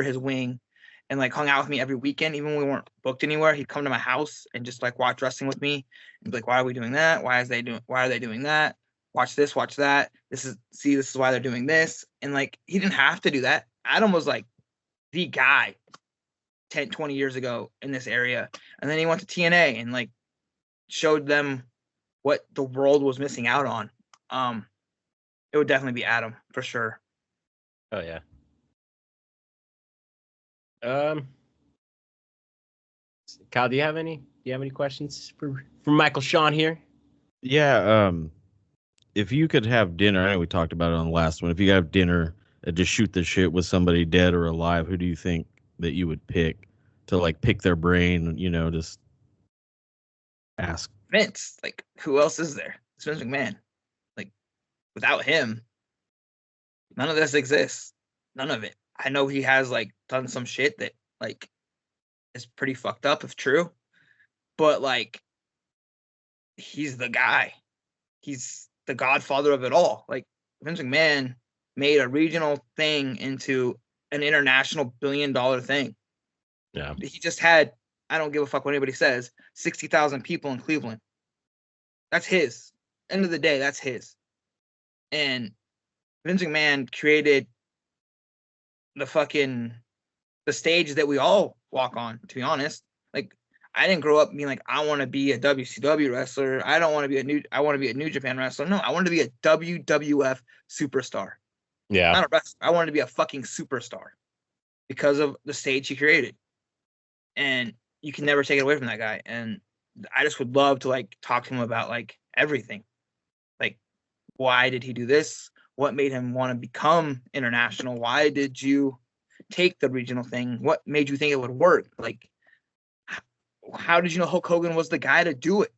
his wing and like hung out with me every weekend, even when we weren't booked anywhere. He'd come to my house and just like watch wrestling with me and be like, why are we doing that? Why are they doing that? Watch this, watch that. This is why they're doing this. And like, he didn't have to do that. Adam was like the guy 10, 20 years ago in this area. And then he went to TNA and like showed them what the world was missing out on. It would definitely be Adam for sure. Oh yeah. Kyle, do you have any questions for Michael Sean here? yeah, if you could have dinner, I know we talked about it on the last one. If you have dinner and just shoot the shit with somebody dead or alive, who do you think that you would pick to like pick their brain? You know, just ask. Vince, like who else is there? It's Vince McMahon. Like without him, none of this exists. None of it. I know he has like done some shit that like is pretty fucked up if true, but like he's the guy. He's the godfather of it all. Like Vince McMahon made a regional thing into an international billion-dollar thing. Yeah. He just had, I don't give a fuck what anybody says, 60,000 people in Cleveland. That's his. End of the day, that's his. And Vince McMahon created the stage that we all walk on, to be honest. Like, I didn't grow up being like, I want to be a WCW wrestler. I want to be a New Japan wrestler. No, I wanted to be a WWF superstar. Yeah. Not a wrestler. I wanted to be a fucking superstar because of the stage he created. And you can never take it away from that guy. And I just would love to like talk to him about like everything. Like, why did he do this? What made him want to become international? Why did you take the regional thing? What made you think it would work? Like, how did you know Hulk Hogan was the guy to do it?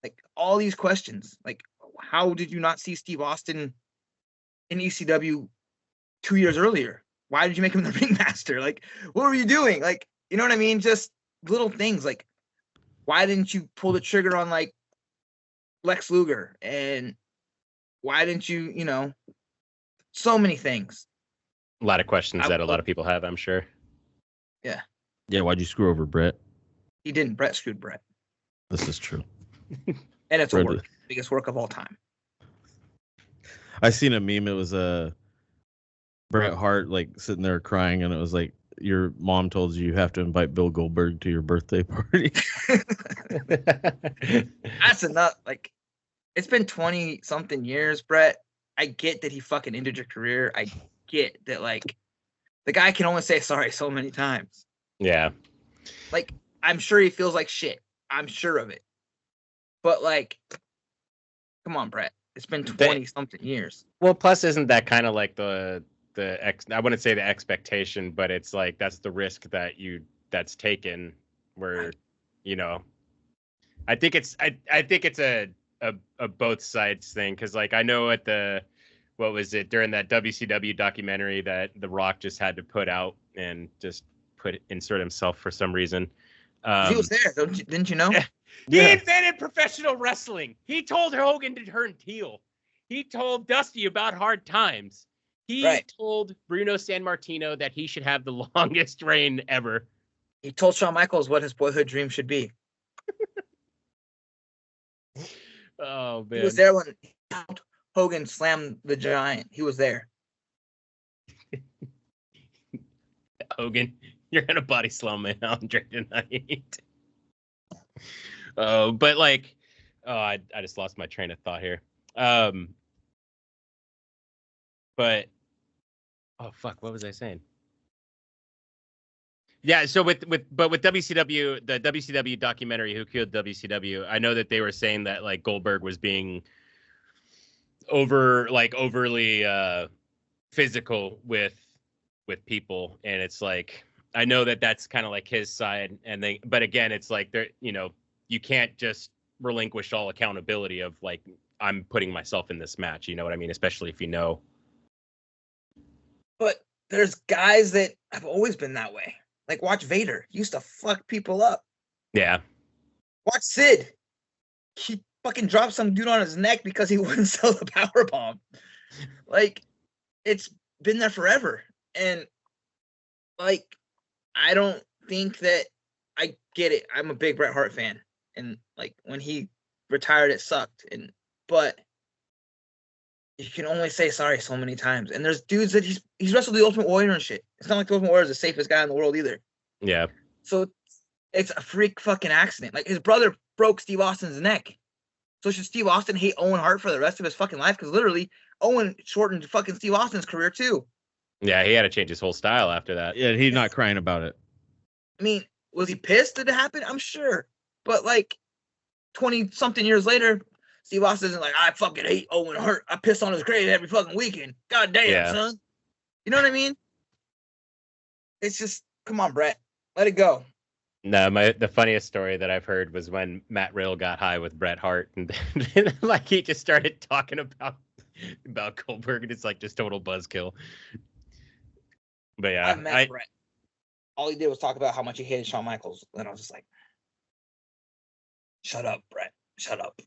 Like, all these questions. Like, how did you not see Steve Austin in ECW 2 years earlier? Why did you make him the ringmaster? Like, what were you doing? Like, you know what I mean? Just little things. Like, why didn't you pull the trigger on like Lex Luger? And why didn't you, you know, so many things. A lot of questions that a lot of people have, I'm sure. Yeah. Yeah, why'd you screw over Brett? He didn't. Brett screwed Brett. This is true. And it's a work. Biggest work of all time. I seen a meme. It was Bret Hart like sitting there crying, and it was like, your mom told you have to invite Bill Goldberg to your birthday party. That's enough. Like, it's been 20 something years, Brett. I get that he fucking ended your career. I get that, like, the guy can only say sorry so many times. Yeah. Like, I'm sure he feels like shit. I'm sure of it. But, like, come on, Brett. It's been 20 something years. Well, plus, isn't that kind of like I wouldn't say the expectation, but it's like that's the risk that's taken where, you know, I think it's a both sides thing. Cause like, I know at what was it during that WCW documentary that The Rock just had to put out and just insert himself for some reason. He was there. Didn't you know? He invented professional wrestling. He told Hogan to turn heel. He told Dusty about hard times. He told Bruno Sammartino that he should have the longest reign ever. He told Shawn Michaels what his boyhood dream should be. Oh, man. He was there when Hogan slammed the Giant. He was there. Hogan, you're going to body slam me, Andre, tonight. But like, I just lost my train of thought here. But oh fuck, what was I saying? Yeah, so with WCW, the WCW documentary Who Killed WCW, I know that they were saying that like Goldberg was being overly physical with people, and it's like, I know that that's kind of like his side, but again, it's like, there, you know, you can't just relinquish all accountability of like, I'm putting myself in this match, you know what I mean? Especially if you know. But there's guys that have always been that way. Like, watch Vader. He used to fuck people up. Yeah. Watch Sid. He fucking dropped some dude on his neck because he wouldn't sell the powerbomb. Like, it's been there forever. And, like, I don't think that I get it. I'm a big Bret Hart fan. And, like, when he retired, it sucked. But you can only say sorry so many times. And there's dudes that he's wrestled the Ultimate Warrior and shit. It's not like the Ultimate Warrior is the safest guy in the world either. Yeah. So it's a freak fucking accident. Like, his brother broke Steve Austin's neck. So should Steve Austin hate Owen Hart for the rest of his fucking life? Because literally, Owen shortened fucking Steve Austin's career too. Yeah, he had to change his whole style after that. Yeah, he's not crying about it. I mean, was he pissed that it happened? I'm sure. But like 20-something years later, Steve Austin isn't like, I fucking hate Owen Hart. I piss on his grave every fucking weekend. God damn, son. You know what I mean? It's just, come on, Brett. Let it go. No, the funniest story that I've heard was when Matt Riddle got high with Bret Hart, and like he just started talking about Goldberg, and it's like just total buzzkill. But I yeah, met Brett. All he did was talk about how much he hated Shawn Michaels, and I was just like, "Shut up, Brett. Shut up."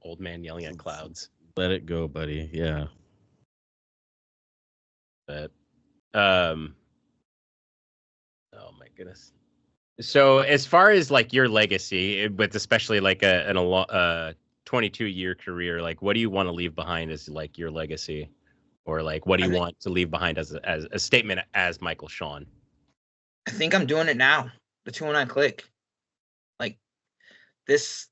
Old man yelling at clouds. Let it go, buddy. Yeah. But oh my goodness. So as far as like your legacy, with especially like a 22-year career, like what do you want to leave behind as like your legacy, or like what do you want to leave behind as a statement as Michael Shawn? I think I'm doing it now. The 219 Kliq. Like this,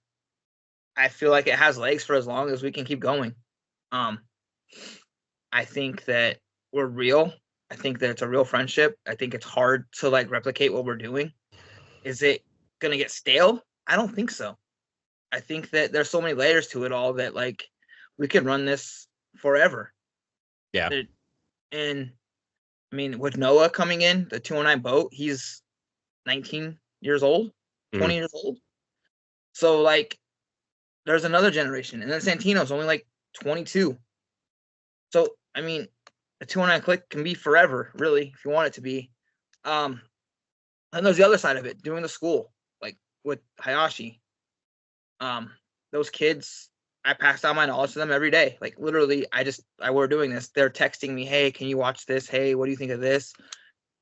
I feel like it has legs for as long as we can keep going. I think that we're real. I think that it's a real friendship. I think it's hard to like replicate what we're doing. Is it gonna get stale? I don't think so. I think that there's so many layers to it all that like we could run this forever. Yeah. And I mean, with Noah coming in, the 209 boat, he's 19 years old, 20 years old. So like there's another generation. And then Santino's only like 22. So I mean, the 209 Kliq can be forever, really, if you want it to be. And there's the other side of it, doing the school, like with Hayashi. Those kids, I pass down my knowledge to them every day. Like literally, we're doing this. They're texting me, "Hey, can you watch this? Hey, what do you think of this?"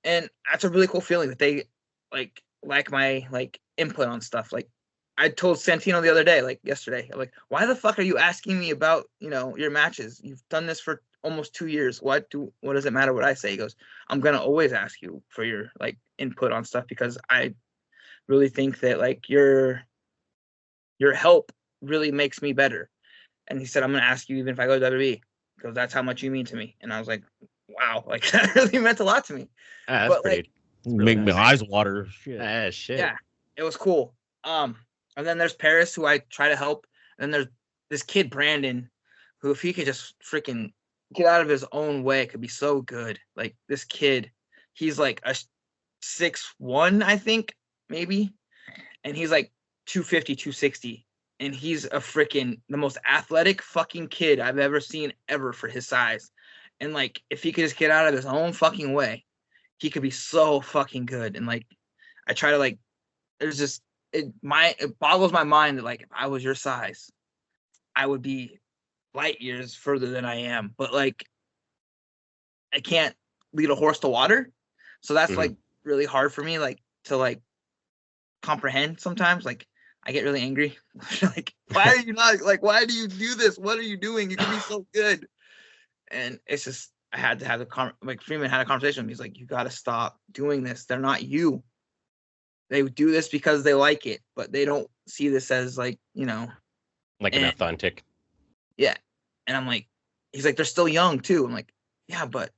And that's a really cool feeling that they like my like input on stuff. Like I told Santino the other day, like yesterday, I'm like, "Why the fuck are you asking me about, your matches? You've done this for almost 2 years. What does it matter what I say?" He goes, "I'm gonna always ask you for your like input on stuff because I really think that like your help really makes me better." And he said, "I'm gonna ask you even if I go to WWE because that's how much you mean to me." And I was like, "Wow, like that really meant a lot to me." That's but pretty. like, Make nice. my eyes water. Shit. Shit. Yeah, it was cool. And then there's Paris, who I try to help. And then there's this kid Brandon, who if he could just freaking get out of his own way, could be so good. Like this kid, he's like a 6'1", I think, maybe, and he's like 250, 260. And he's a freaking the most athletic fucking kid I've ever seen ever for his size. And like if he could just get out of his own fucking way, he could be so fucking good. And like I try to like there's just it boggles my mind that like if I was your size, I would be light years further than I am. But like I can't lead a horse to water. So that's like really hard for me like to like comprehend sometimes. Like I get really angry. Like, why are you not like, why do you do this? What are you doing? You can be so good. And it's just, I had to have like Freeman had a conversation with me. He's like, you got to stop doing this. They're not you. They do this because they like it, but they don't see this as like, like an authentic. Yeah. And I'm like, he's like, they're still young too. I'm like, yeah, but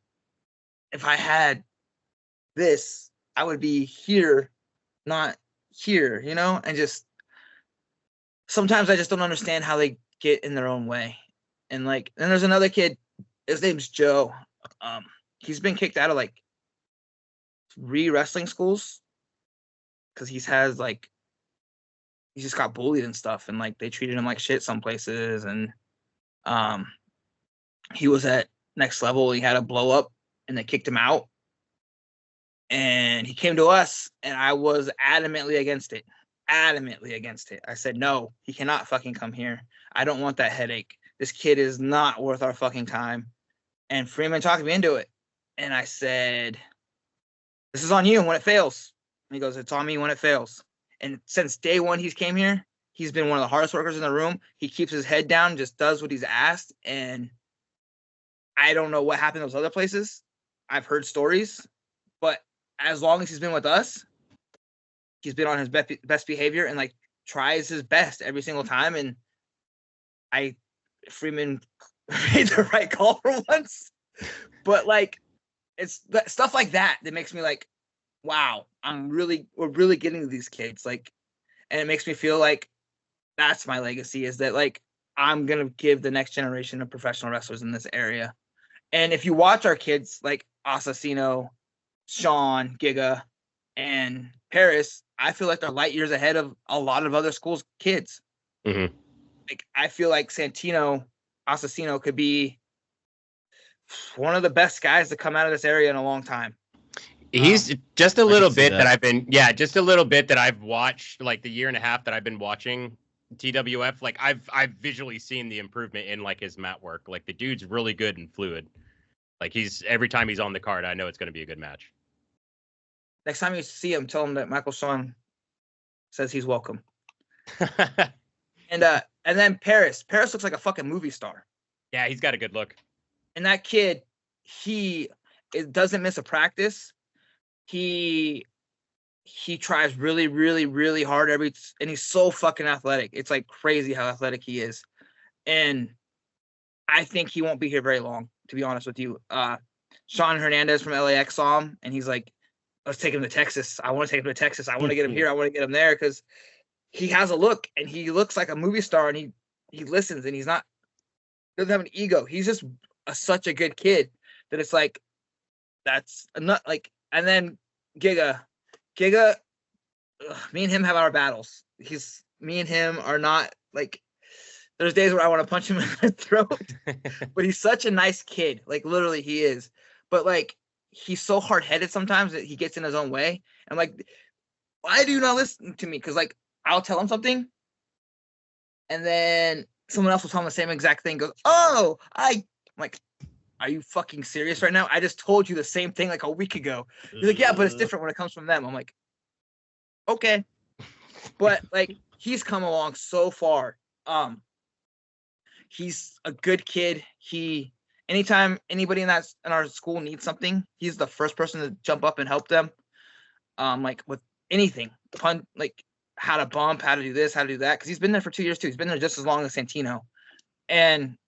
if I had this, I would be here, not here, and just sometimes I just don't understand how they get in their own way. And like, then there's another kid, his name's Joe. He's been kicked out of like 3 wrestling schools because he's just got bullied and stuff, and like they treated him like shit some places. And he was at Next Level. He had a blow up and they kicked him out. And he came to us, and I was adamantly against it. I said, no, he cannot fucking come here. I don't want that headache. This kid is not worth our fucking time. And Freeman talked me into it. And I said, this is on you when it fails. And he goes, it's on me when it fails. And since day one he's came here, he's been one of the hardest workers in the room. He keeps his head down, just does what he's asked. And I don't know what happened those other places. I've heard stories. But as long as he's been with us, he's been on his best behavior and like tries his best every single time. And Freeman made the right call for once. But like, it's stuff like that makes me like, wow, we're really getting to these kids. Like, and it makes me feel like that's my legacy, is that like, I'm going to give the next generation of professional wrestlers in this area. And if you watch our kids like Assassino, Sean, Giga, and Paris, I feel like they're light years ahead of a lot of other schools' kids. Mm-hmm. Like I feel like Assassino could be one of the best guys to come out of this area in a long time. He's just a little bit that just a little bit that I've watched, like the year and a half that I've been watching TWF. Like I've visually seen the improvement in like his mat work. Like the dude's really good and fluid. Like every time he's on the card, I know it's going to be a good match. Next time you see him, tell him that Michael Sean says he's welcome. And then Paris looks like a fucking movie star. Yeah, he's got a good look. And that kid, it doesn't miss a practice. He tries really, really, really hard and he's so fucking athletic. It's like crazy how athletic he is. And I think he won't be here very long, to be honest with you. Sean Hernandez from LAX saw him and he's like, let's take him to Texas. I want to take him to Texas. I want to get him here. I want to get him there because he has a look and he looks like a movie star and he listens and doesn't have an ego. He's just such a good kid that it's like, that's not like, and then Giga, me and him have our battles. Me and him are not like, there's days where I want to punch him in the throat, but he's such a nice kid. Like literally he is, but like, he's so hard-headed sometimes that he gets in his own way. I'm like, why do you not listen to me? Because like, I'll tell him something and then someone else will tell him the same exact thing. Goes, oh, I'm like, are you fucking serious right now? I just told you the same thing like a week ago. He's like, yeah, but it's different when it comes from them. I'm like, okay. But like, he's come along so far. He's a good kid. Anytime anybody in our school needs something, he's the first person to jump up and help them. Like with anything, like how to bump, how to do this, how to do that. Cause he's been there for 2 years too. He's been there just as long as Santino. And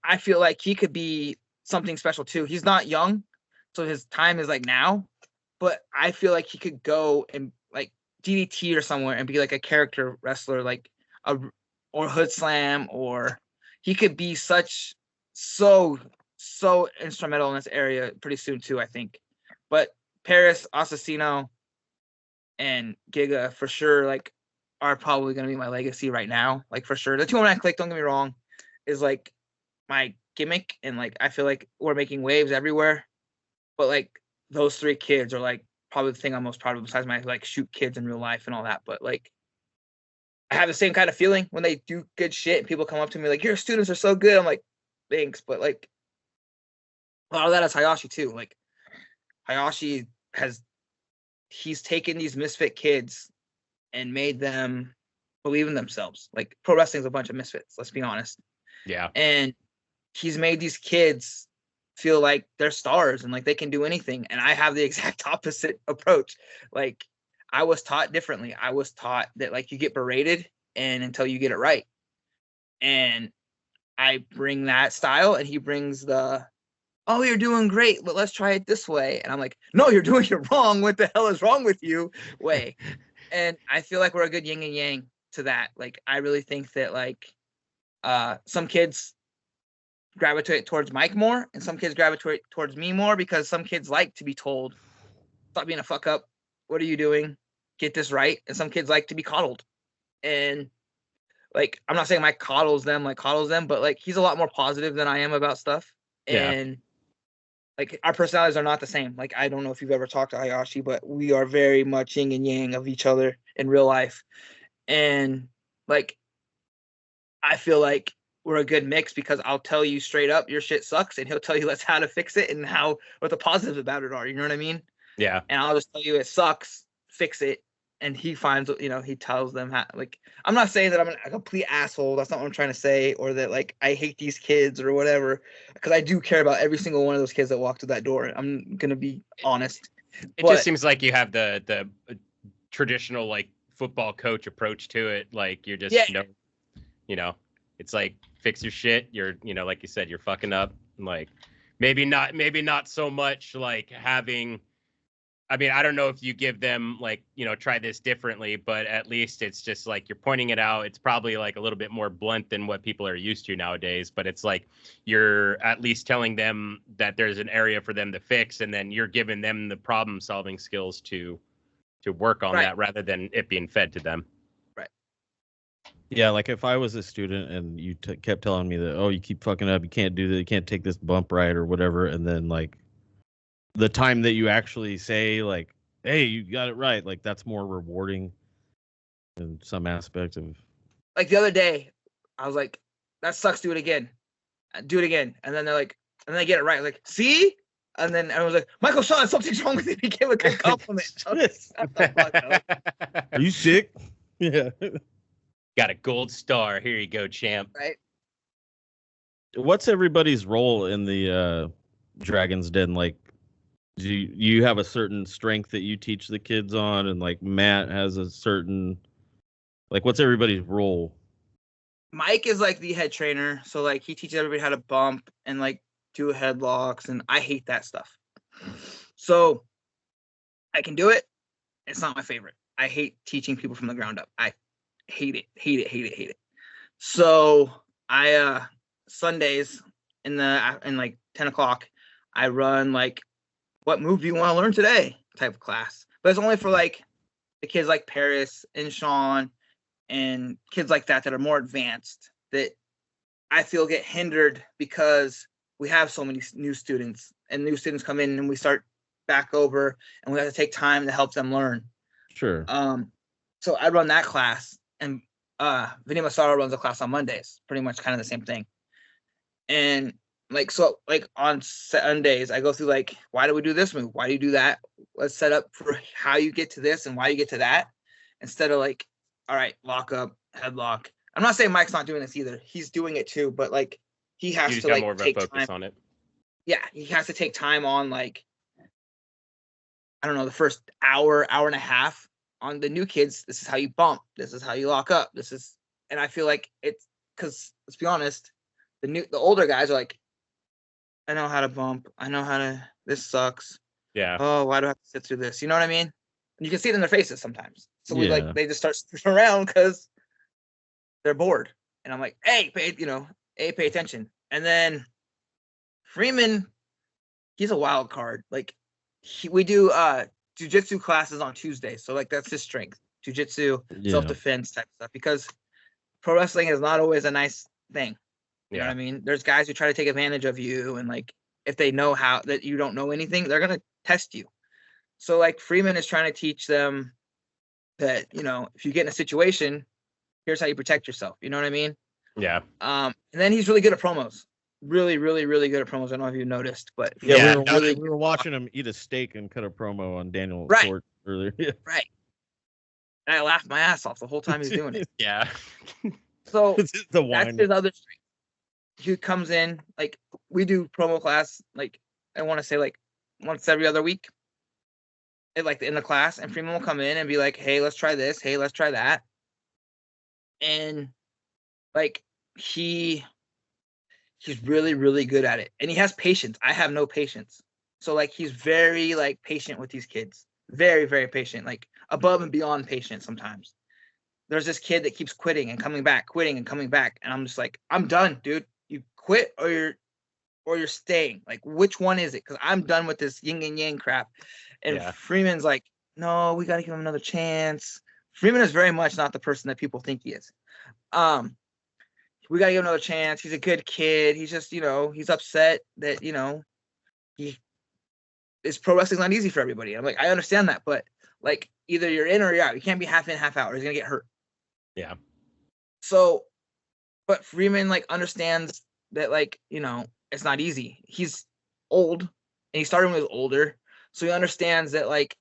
I feel like he could be something special too. He's not young, so his time is like now, but I feel like he could go and like DDT or somewhere and be like a character wrestler, like or Hood Slam, or he could be so instrumental in this area pretty soon too, I think. But Paris, Assassino, and Giga for sure, like, are probably gonna be my legacy right now. Like for sure. The 209 Kliq, don't get me wrong, is like my gimmick, and like I feel like we're making waves everywhere. But like those three kids are like probably the thing I'm most proud of besides my like shoot kids in real life and all that. But like I have the same kind of feeling when they do good shit and people come up to me like, your students are so good. I'm like, thanks. But like a lot of that is Hayashi too. Like Hayashi he's taken these misfit kids and made them believe in themselves. Like pro wrestling is a bunch of misfits, let's be honest. Yeah. And he's made these kids feel like they're stars and like they can do anything. And I have the exact opposite approach. Like I was taught differently. I was taught that like you get berated and until you get it right. And I bring that style and he brings the, oh, you're doing great, but let's try it this way. And I'm like, no, you're doing it wrong. What the hell is wrong with you? Way. And I feel like we're a good yin and yang to that. Like, I really think that like some kids gravitate towards Mike more and some kids gravitate towards me more because some kids like to be told, stop being a fuck up. What are you doing? Get this right. And some kids like to be coddled. And like, I'm not saying Mike coddles them, but like, he's a lot more positive than I am about stuff. And like, our personalities are not the same. Like, I don't know if you've ever talked to Hayashi, but we are very much yin and yang of each other in real life. And like, I feel like we're a good mix because I'll tell you straight up, your shit sucks. And he'll tell you how to fix it and what the positives about it are. You know what I mean? Yeah. And I'll just tell you it sucks, fix it. And he finds, he tells them how, like, I'm not saying that I'm a complete asshole. That's not what I'm trying to say. Or that like, I hate these kids or whatever, because I do care about every single one of those kids that walk through that door. I'm going to be honest. It just seems like you have the traditional like football coach approach to it. Like you're just, it's like, fix your shit. You're, like you said, you're fucking up. Like maybe not so much like having, I mean, I don't know if you give them like, try this differently, but at least it's just like you're pointing it out. It's probably like a little bit more blunt than what people are used to nowadays, but it's like you're at least telling them that there's an area for them to fix, and then you're giving them the problem solving skills to work on that rather than it being fed to them. Right. Yeah, like if I was a student and you kept telling me that, oh, you keep fucking up, you can't do that, you can't take this bump right or whatever, and then like the time that you actually say like, hey, you got it right, like that's more rewarding in some aspect of. Like the other day, I was like, that sucks, do it again. Do it again. And then they're like, and then they get it right. Like, see? And then I was like, Michael Sean, something's wrong with it. He gave a good compliment. Are you sick? Yeah. Got a gold star. Here you go, champ. Right. What's everybody's role in the Dragon's Den? Like, do you have a certain strength that you teach the kids on, and like Matt has a certain, like, what's everybody's role? Mike is like the head trainer, so like he teaches everybody how to bump and like do headlocks, and I hate that stuff. So I can do it. It's not my favorite. I hate teaching people from the ground up. I hate it. So I Sundays in like 10 o'clock, I run like, what move do you want to learn today type of class. But it's only for like the kids like Paris and Sean and kids like that are more advanced, that I feel get hindered because we have so many new students, and new students come in and we start back over and we have to take time to help them learn. Sure. So I run that class, and Vinny Massaro runs a class on Mondays, pretty much kind of the same thing. And like, so like on Sundays, I go through like, why do we do this move? Why do you do that? Let's set up for how you get to this and why you get to that, instead of like, all right, lock up, headlock. I'm not saying Mike's not doing this either. He's doing it too, but like he has to like more of take a focus time on it. Yeah, he has to take time on like, I don't know, the first hour and a half on the new kids. This is how you bump. This is how you lock up. And I feel like it's because, let's be honest, the older guys are like, I know how to bump. I know how to. This sucks. Yeah. Oh, why do I have to sit through this? You know what I mean? And you can see it in their faces sometimes. So they just start switching around because they're bored. And I'm like, hey, pay attention. And then Freeman, he's a wild card. Like we do jujitsu classes on Tuesdays. So like that's his strength. Jujitsu, self-defense type stuff. Because pro wrestling is not always a nice thing. You know what I mean? There's guys who try to take advantage of you, and like if they know how that you don't know anything, they're gonna test you. So like Freeman is trying to teach them that, if you get in a situation, here's how you protect yourself. You know what I mean? Yeah. And then he's really good at promos. Really, really, really good at promos. I don't know if you noticed, but we were watching him eat a steak and cut a promo on Daniel Ford earlier. Right. And I laughed my ass off the whole time he's doing it. Yeah. So that's his other strength. He comes in, like we do promo class, like I want to say like once every other week. Like in the class, and Freeman will come in and be like, hey, let's try this. Hey, let's try that. And like he's really, really good at it. And he has patience. I have no patience. So like he's very like patient with these kids. Very, very patient, like above and beyond patient sometimes. There's this kid that keeps quitting and coming back, and I'm just like, I'm done, dude. You quit or you're staying. Like, which one is it? Because I'm done with this yin and yang crap. And Freeman's like, no, we got to give him another chance. Freeman is very much not the person that people think he is. We got to give him another chance. He's a good kid. He's just, he's upset that, this pro wrestling's not easy for everybody. I'm like, I understand that, but like either you're in or you're out. You can't be half in, half out, or he's going to get hurt. Yeah. So, but Freeman like understands that, like, it's not easy. He's old, and he started when he was older. So he understands that like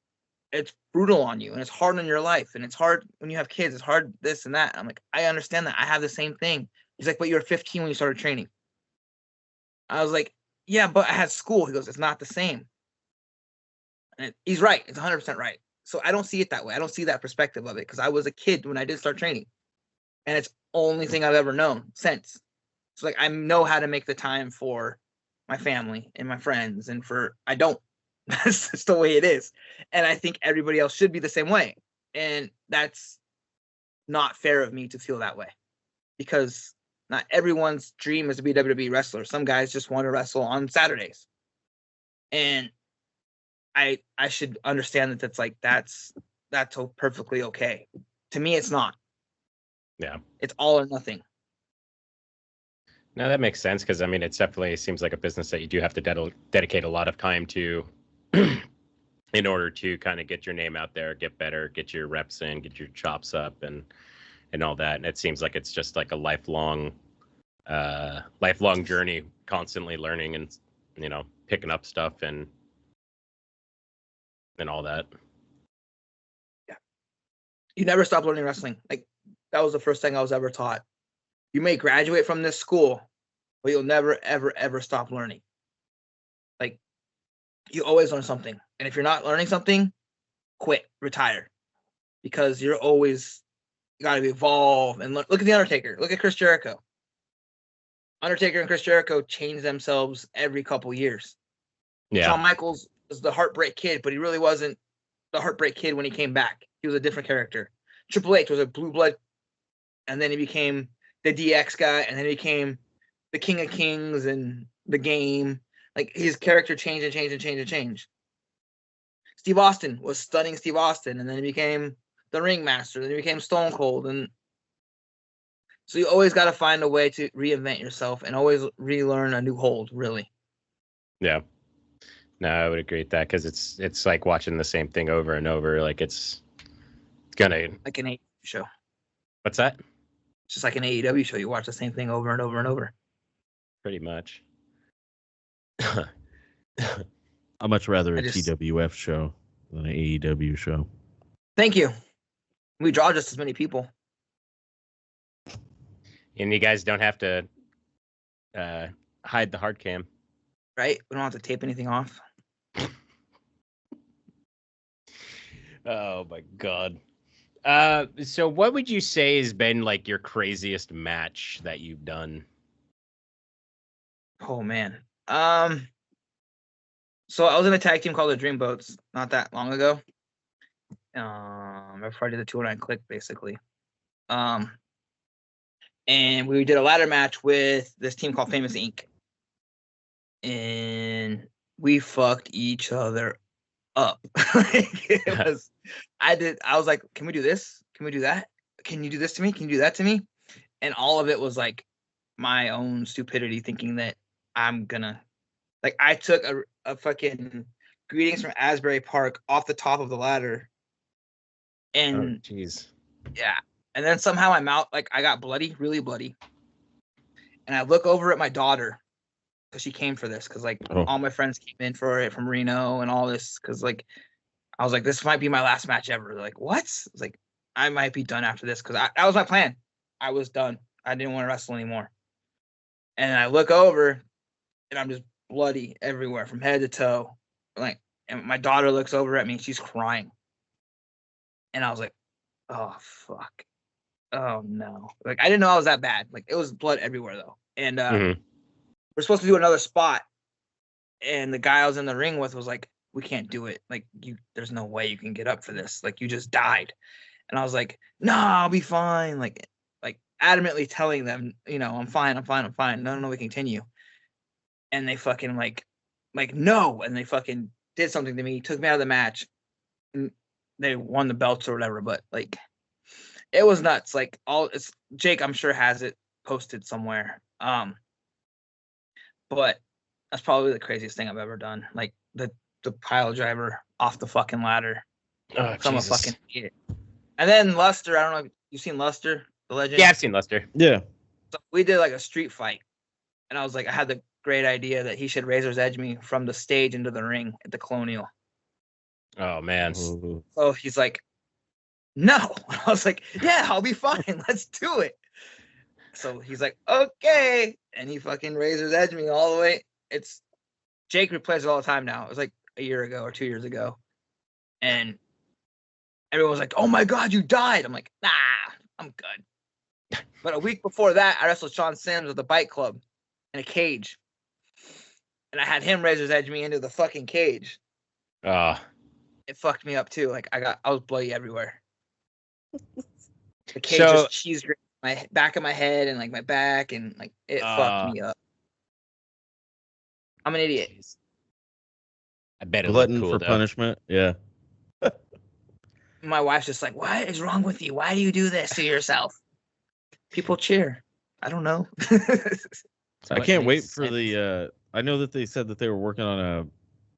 it's brutal on you and it's hard on your life, and it's hard when you have kids. It's hard this and that. I'm like, I understand that. I have the same thing. He's like, but you were 15 when you started training. I was like, yeah, but I had school. He goes, it's not the same. And he's right. It's 100% right. So I don't see it that way. I don't see that perspective of it because I was a kid when I did start training, and it's the only thing I've ever known since. So like I know how to make the time for my family and my friends, and I don't. That's just the way it is. And I think everybody else should be the same way. And that's not fair of me to feel that way, because not everyone's dream is to be a WWE wrestler. Some guys just want to wrestle on Saturdays. And I should understand that that's perfectly okay. To me, it's not. Yeah. It's all or nothing. No, that makes sense because I mean, it definitely seems like a business that you do have to dedicate a lot of time to in order to kind of get your name out there, get better, get your reps in, get your chops up, and all that. And it seems like it's just like a lifelong journey, constantly learning and picking up stuff and all that. Yeah, you never stop learning wrestling. Like that was the first thing I was ever taught. You may graduate from this school, but you'll never, ever, ever stop learning. Like, you always learn something. And if you're not learning something, quit, retire. Because you're always got to evolve. And look at The Undertaker. Look at Chris Jericho. Undertaker and Chris Jericho change themselves every couple years. Yeah. Shawn Michaels was the Heartbreak Kid, but he really wasn't the Heartbreak Kid when he came back. He was a different character. Triple H was a blue blood, and then he became the DX guy, and then he became the King of Kings and the Game. Like his character changed and changed and changed and changed. Steve Austin was stunning Steve Austin, and then he became the Ringmaster, then he became Stone Cold, and so you always got to find a way to reinvent yourself and always relearn a new hold, really. Yeah. No, I would agree with that because it's like watching the same thing over and over. Like it's gonna like an AEW show. What's that? It's just like an AEW show. You watch the same thing over and over and over. Pretty much. I'd much rather a TWF show than an AEW show. Thank you. We draw just as many people. And you guys don't have to hide the hard cam. Right? We don't have to tape anything off. Oh my God. So what would you say has been like your craziest match that you've done? Oh man. So I was in a tag team called the Dreamboats not that long ago. Before I did the 209 Kliq, basically. And we did a ladder match with this team called Famous Inc. And we fucked each other up. I was like, can we do this? Can we do that? Can you do this to me? Can you do that to me? And all of it was like my own stupidity thinking that I'm gonna, like, I took a fucking Greetings from Asbury Park off the top of the ladder. And jeez. Yeah. And then somehow my mouth, like, I got bloody, really bloody. And I look over at my daughter because she came for this, because like all my friends came in for it from Reno and all this, because like I was like, this might be my last match ever. They're like, what? I was like, I might be done after this, because that was my plan. I was done. I didn't want to wrestle anymore. And I look over and I'm just bloody everywhere from head to toe. Like, and my daughter looks over at me, she's crying. And I was like, oh fuck. Oh no. Like, I didn't know I was that bad. Like, it was blood everywhere though. And we're supposed to do another spot. And the guy I was in the ring with was like, we can't do it. Like, there's no way you can get up for this. Like, you just died. And I was like, no, I'll be fine. Like adamantly telling them, I'm fine. No, we continue. And they fucking like no. And they fucking did something to me, took me out of the match. And they won the belts or whatever. But like, it was nuts. Like, Jake, I'm sure, has it posted somewhere. But that's probably the craziest thing I've ever done. Like the pile driver off the fucking ladder. Oh, I'm a fucking idiot. And then Luster, I don't know if you've seen Luster, the legend. Yeah, I've seen Luster. Yeah. So we did like a street fight. And I was like, I had the great idea that he should razor's edge me from the stage into the ring at the Colonial. Oh man. So he's like, no. I was like, yeah, I'll be fine. Let's do it. So he's like, okay. And he fucking razor's edge me all the way. Jake replays it all the time now. It was like a year ago or 2 years ago. And everyone was like, oh my God, you died. I'm like, nah, I'm good. But a week before that, I wrestled Sean Sims at the Bike Club in a cage. And I had him razor's edge me into the fucking cage. It fucked me up too. Like, I was bloody everywhere. The cage just cheese grazed my back of my head and like my back, and like it fucked me up. I'm an idiot. I bet it Glutton looked cool, for though. punishment. Yeah. My wife's just like, what is wrong with you? Why do you do this to yourself? People cheer. I don't know. I can't wait for the. I know that they said that they were working on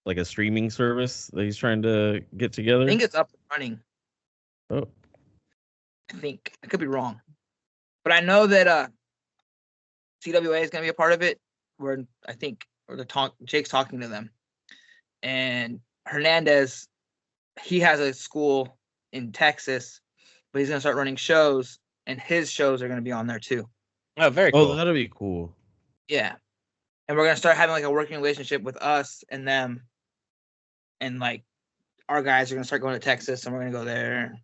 a streaming service that he's trying to get together. I think it's up and running. Oh, I think I could be wrong, but I know that CWA is going to be a part of it. Jake's talking to them, and Hernandez, he has a school in Texas, but he's going to start running shows, and his shows are going to be on there too. Oh, very cool. Oh, that'll be cool. Yeah, and we're going to start having like a working relationship with us and them, and like our guys are going to start going to Texas, and we're going to go there.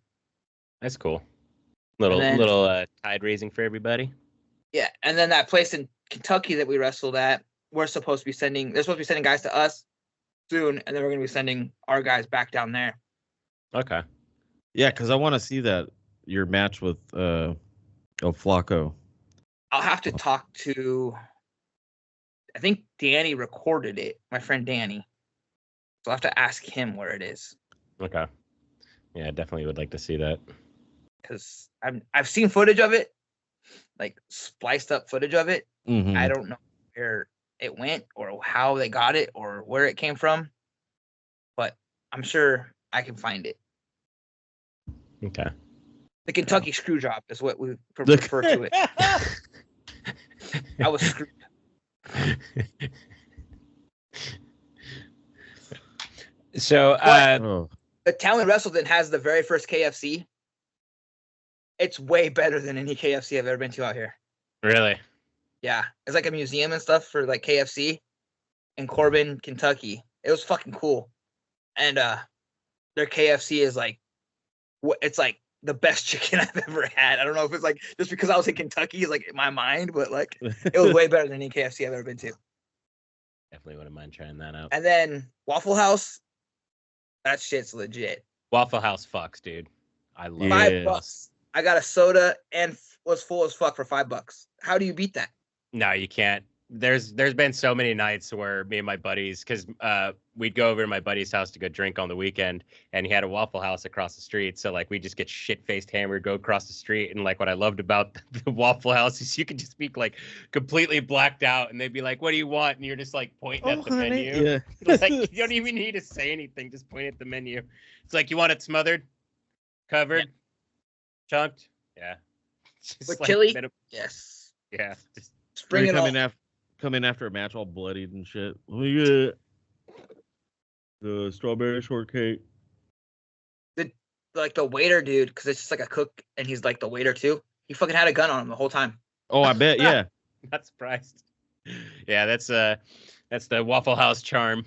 That's cool. Little tide raising for everybody. Yeah, and then that place in Kentucky that we wrestled at, they're supposed to be sending guys to us soon, and then we're going to be sending our guys back down there. Okay. Yeah, because I want to see your match with Flacco. I'll have to talk to. I think Danny recorded it. My friend Danny. So I'll have to ask him where it is. Okay. Yeah, I definitely would like to see that. Because I've seen footage of it, like spliced up footage of it. Mm-hmm. I don't know where it went or how they got it or where it came from, but I'm sure I can find it. Okay. The Kentucky screw job is what we refer to it. I was screwed. So, the town we wrestled in has the very first KFC. It's way better than any KFC I've ever been to out here. Really? Yeah. It's like a museum and stuff for like KFC in Corbin, Kentucky. It was fucking cool. And their KFC is like, it's like the best chicken I've ever had. I don't know if it's like just because I was in Kentucky is like in my mind, but like it was way better than any KFC I've ever been to. Definitely wouldn't mind trying that out. And then Waffle House, that shit's legit. Waffle House fucks, dude. I love it. $5. I got a soda and was full as fuck for $5. How do you beat that? No, you can't. There's been so many nights where me and my buddies, because we'd go over to my buddy's house to go drink on the weekend, and he had a Waffle House across the street. So like we just get shit-faced hammered, go across the street, and like what I loved about the Waffle House is you could just be like completely blacked out, and they'd be like, "What do you want?" And you're just like pointing at the menu. Yeah. Like you don't even need to say anything, just point at the menu. It's like, you want it smothered, covered, chunked, yeah. Just with like chili, yes, yeah. Just bring it on. Come in after a match all bloodied and shit. We get the strawberry shortcake. The waiter dude, because it's just like a cook, and he's like the waiter too. He fucking had a gun on him the whole time. Oh, I bet, yeah. Not surprised. Yeah, that's the Waffle House charm.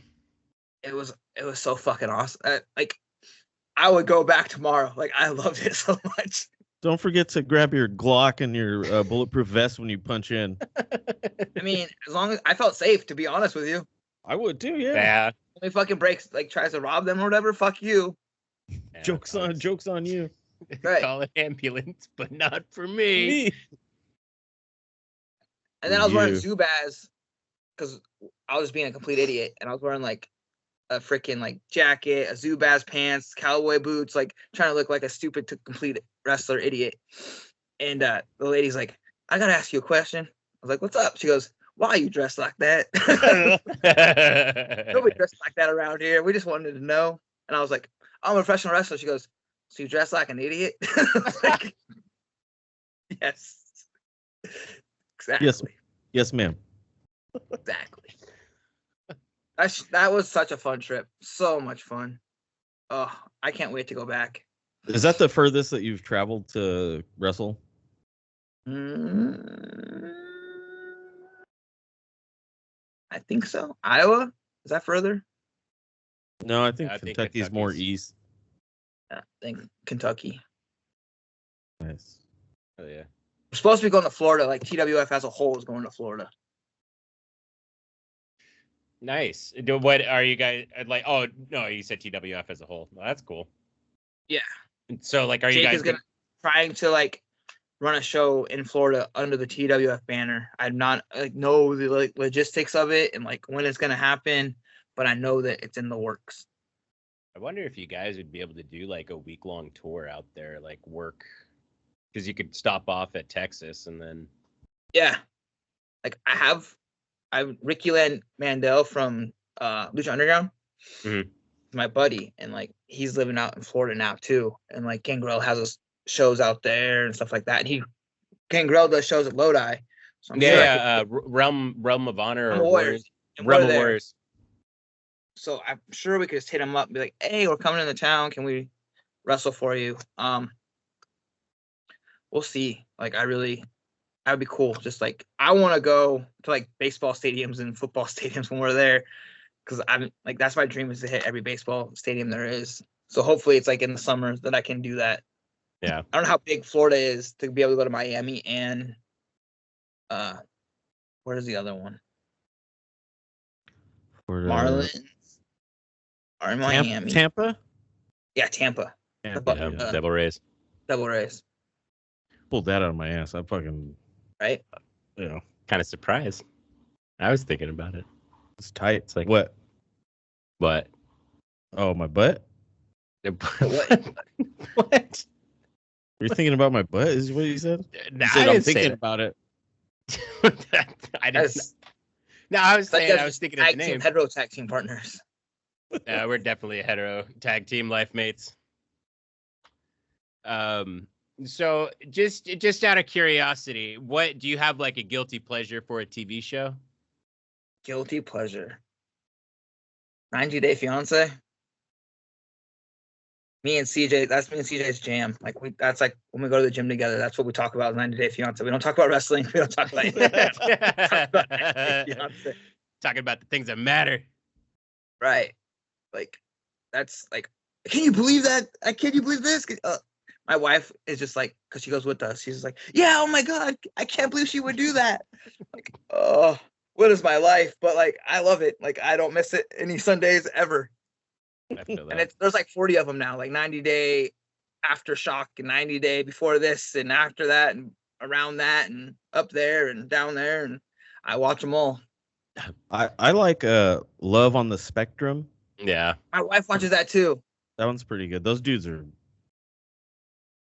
It was so fucking awesome. Like, I would go back tomorrow. Like, I loved it so much. Don't forget to grab your Glock and your bulletproof vest when you punch in. I mean, as long as I felt safe, to be honest with you. I would too, yeah. Yeah. If he fucking breaks, like tries to rob them or whatever, fuck you. Yeah, jokes on you. Right. Call an ambulance, but not for me. And then I was wearing Zubaz because I was being a complete idiot, and I was wearing like a freaking like jacket, a Zubaz pants, cowboy boots, like trying to look like a stupid to complete wrestler idiot. And the lady's like, "I gotta ask you a question." I was like, "What's up?" She goes, "Why are you dressed like that?" Nobody dressed like that around here. We just wanted to know. And I was like, "I'm a professional wrestler." She goes, "So you dress like an idiot?" I was like, yes. Exactly. Yes, ma'am. Exactly. That was such a fun trip. So much fun. Oh, I can't wait to go back. Is that the furthest that you've traveled to wrestle? I think so. Iowa? Is that further? No, I think Kentucky's more east. Yeah, I think Kentucky. Nice. Oh yeah. We're supposed to be going to Florida. Like TWF as a whole is going to Florida. Nice. What are you guys like? Oh no, you said TWF as a whole. Well, that's cool. Yeah. So like, are Jake you guys trying to like run a show in Florida under the TWF banner? I'm not know the logistics of it and like when it's gonna happen, but I know that it's in the works. I wonder if you guys would be able to do like a week-long tour out there, like work because you could stop off at Texas and then. Yeah, like I have Ricky Mandel from Lucha Underground. Mhm. My buddy, and like he's living out in Florida now too, and like Gangrel has shows out there and stuff like that. And Gangrel does shows at Lodi. So I'm sure Realm of Honor Realm or of Warriors. and Realm we're of there. Warriors. So I'm sure we could just hit him up and be like, hey, we're coming into town. Can we wrestle for you? We'll see. Like that would be cool. Just like I want to go to like baseball stadiums and football stadiums when we're there. Because I'm like that's my dream is to hit every baseball stadium there is. So hopefully it's like in the summer that I can do that. Yeah. I don't know how big Florida is to be able to go to Miami and where's the other one? Marlins are in Miami. Tampa? Yeah, Tampa. Devil Rays. Devil Rays. Pulled that out of my ass. I fucking Right? Kind of surprised. I was thinking about it. It's tight. It's like what? What? Oh, my butt? What? You're thinking about my butt? Is what you said? No, You said I I'm didn't say thinking that. about it. I didn't. No, I was saying I was thinking of the name. Hetero tag team partners. We're definitely a hetero tag team life mates. So just out of curiosity, what do you have like a guilty pleasure for a TV show? Guilty pleasure. 90 Day Fiance. Me and CJ, that's me and CJ's jam. Like that's like when we go to the gym together, that's what we talk about, 90 Day Fiance. We don't talk about wrestling. We don't talk about Fiance. Talking about the things that matter. Right. Like that's like, can you believe that? Can you believe this? My wife is just like, because she goes with us. She's just like, yeah, oh my God, I can't believe she would do that. Like, oh, what is my life? But like, I love it. Like, I don't miss it any Sundays ever. I feel that. And there's like 40 of them now, like 90 Day Aftershock and 90 Day before this and after that and around that and up there and down there. And I watch them all. I like Love on the Spectrum. Yeah. My wife watches that too. That one's pretty good. Those dudes are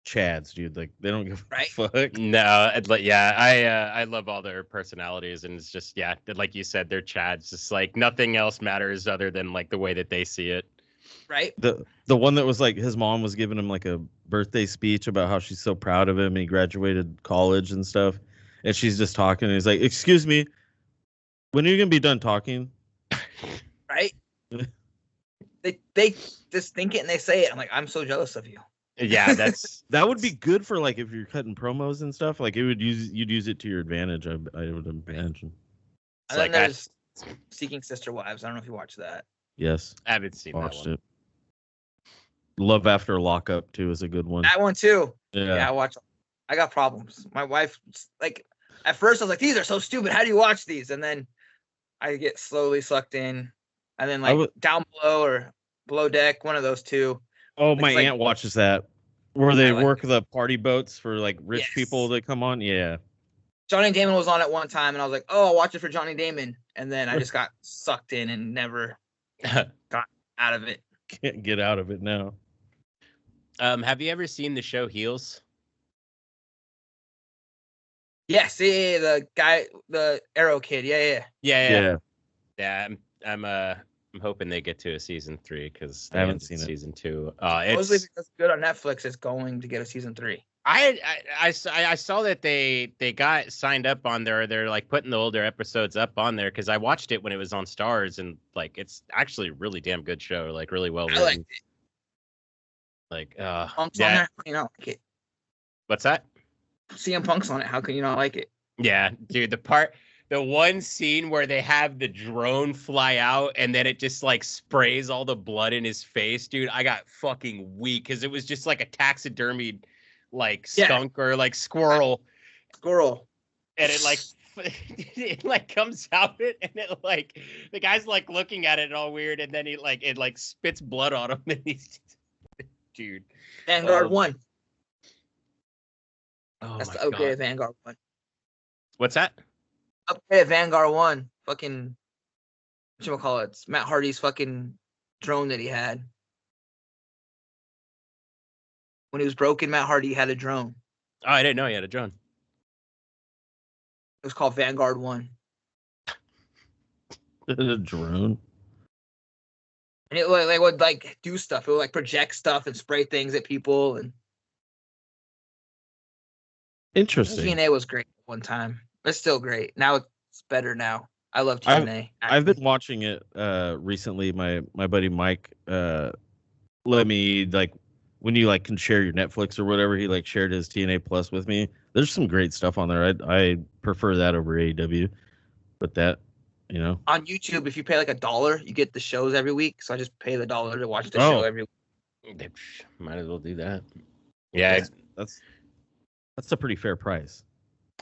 Chads, dude. Like they don't give Right? a fuck. No, I love all their personalities, and it's just like you said, they're Chads. Just like nothing else matters other than like the way that they see it. Right? The one that was like his mom was giving him like a birthday speech about how she's so proud of him. He graduated college and stuff, and she's just talking. And he's like, "Excuse me, when are you gonna be done talking?" Right? They just think it and they say it. I'm like, I'm so jealous of you. Yeah, that would be good for like if you're cutting promos and stuff. Like you'd use it to your advantage. I would imagine. And then there's Seeking Sister Wives. I don't know if you watch that. Yes, I haven't seen watched that one. it. Love After Lockup too is a good one. That one too. Yeah, I watch. I got problems. My wife, like, at first I was like, these are so stupid. How do you watch these? And then I get slowly sucked in. And then like Down Below or Below Deck, one of those two. Oh, It's my like, aunt watches that. Where they I like work the party boats for like rich people that come on. Yeah. Johnny Damon was on at one time, and I was like, oh, I'll watch it for Johnny Damon. And then I just got sucked in and never got out of it. Can't get out of it now. Have you ever seen the show Heels? Yes, yeah, the guy, the Arrow Kid. Yeah. I'm hoping they get to a season 3 because I haven't seen season 2. Mostly because it's good on Netflix. It's going to get a season 3. I saw that they got signed up on there. They're like putting the older episodes up on there because I watched it when it was on Stars and like it's actually a really damn good show. Like really well written. I liked it. Like Punk's on there. How can you not like it? What's that? CM Punk's on it. How can you not like it? Yeah, dude. The one scene where they have the drone fly out and then it just like sprays all the blood in his face, dude. I got fucking weak because it was just like a taxidermied like skunk or like squirrel. And it like it like comes out and it like the guy's like looking at it all weird and then it like spits blood on him and he's dude. Vanguard 1. Oh That's my the upgrade God. of Vanguard 1. What's that? Upgrade of Vanguard 1. Fucking whatchamacallit? It's Matt Hardy's fucking drone that he had. When he was broken, Matt Hardy had a drone. Oh, I didn't know you had a drone. It was called Vanguard 1. A drone. And it would like do stuff. It would like project stuff and spray things at people. And Interesting. TNA was great one time. It's still great. Now it's better now. I love TNA. I've been watching it recently. My buddy Mike let me, like, when you like can share your Netflix or whatever, he like shared his TNA Plus with me. There's some great stuff on there. I prefer that over AEW, but that, you know, on YouTube, if you pay like $1, you get the shows every week. So I just pay the $1 to watch the show every week. Might as well do that. Yeah, that's a pretty fair price.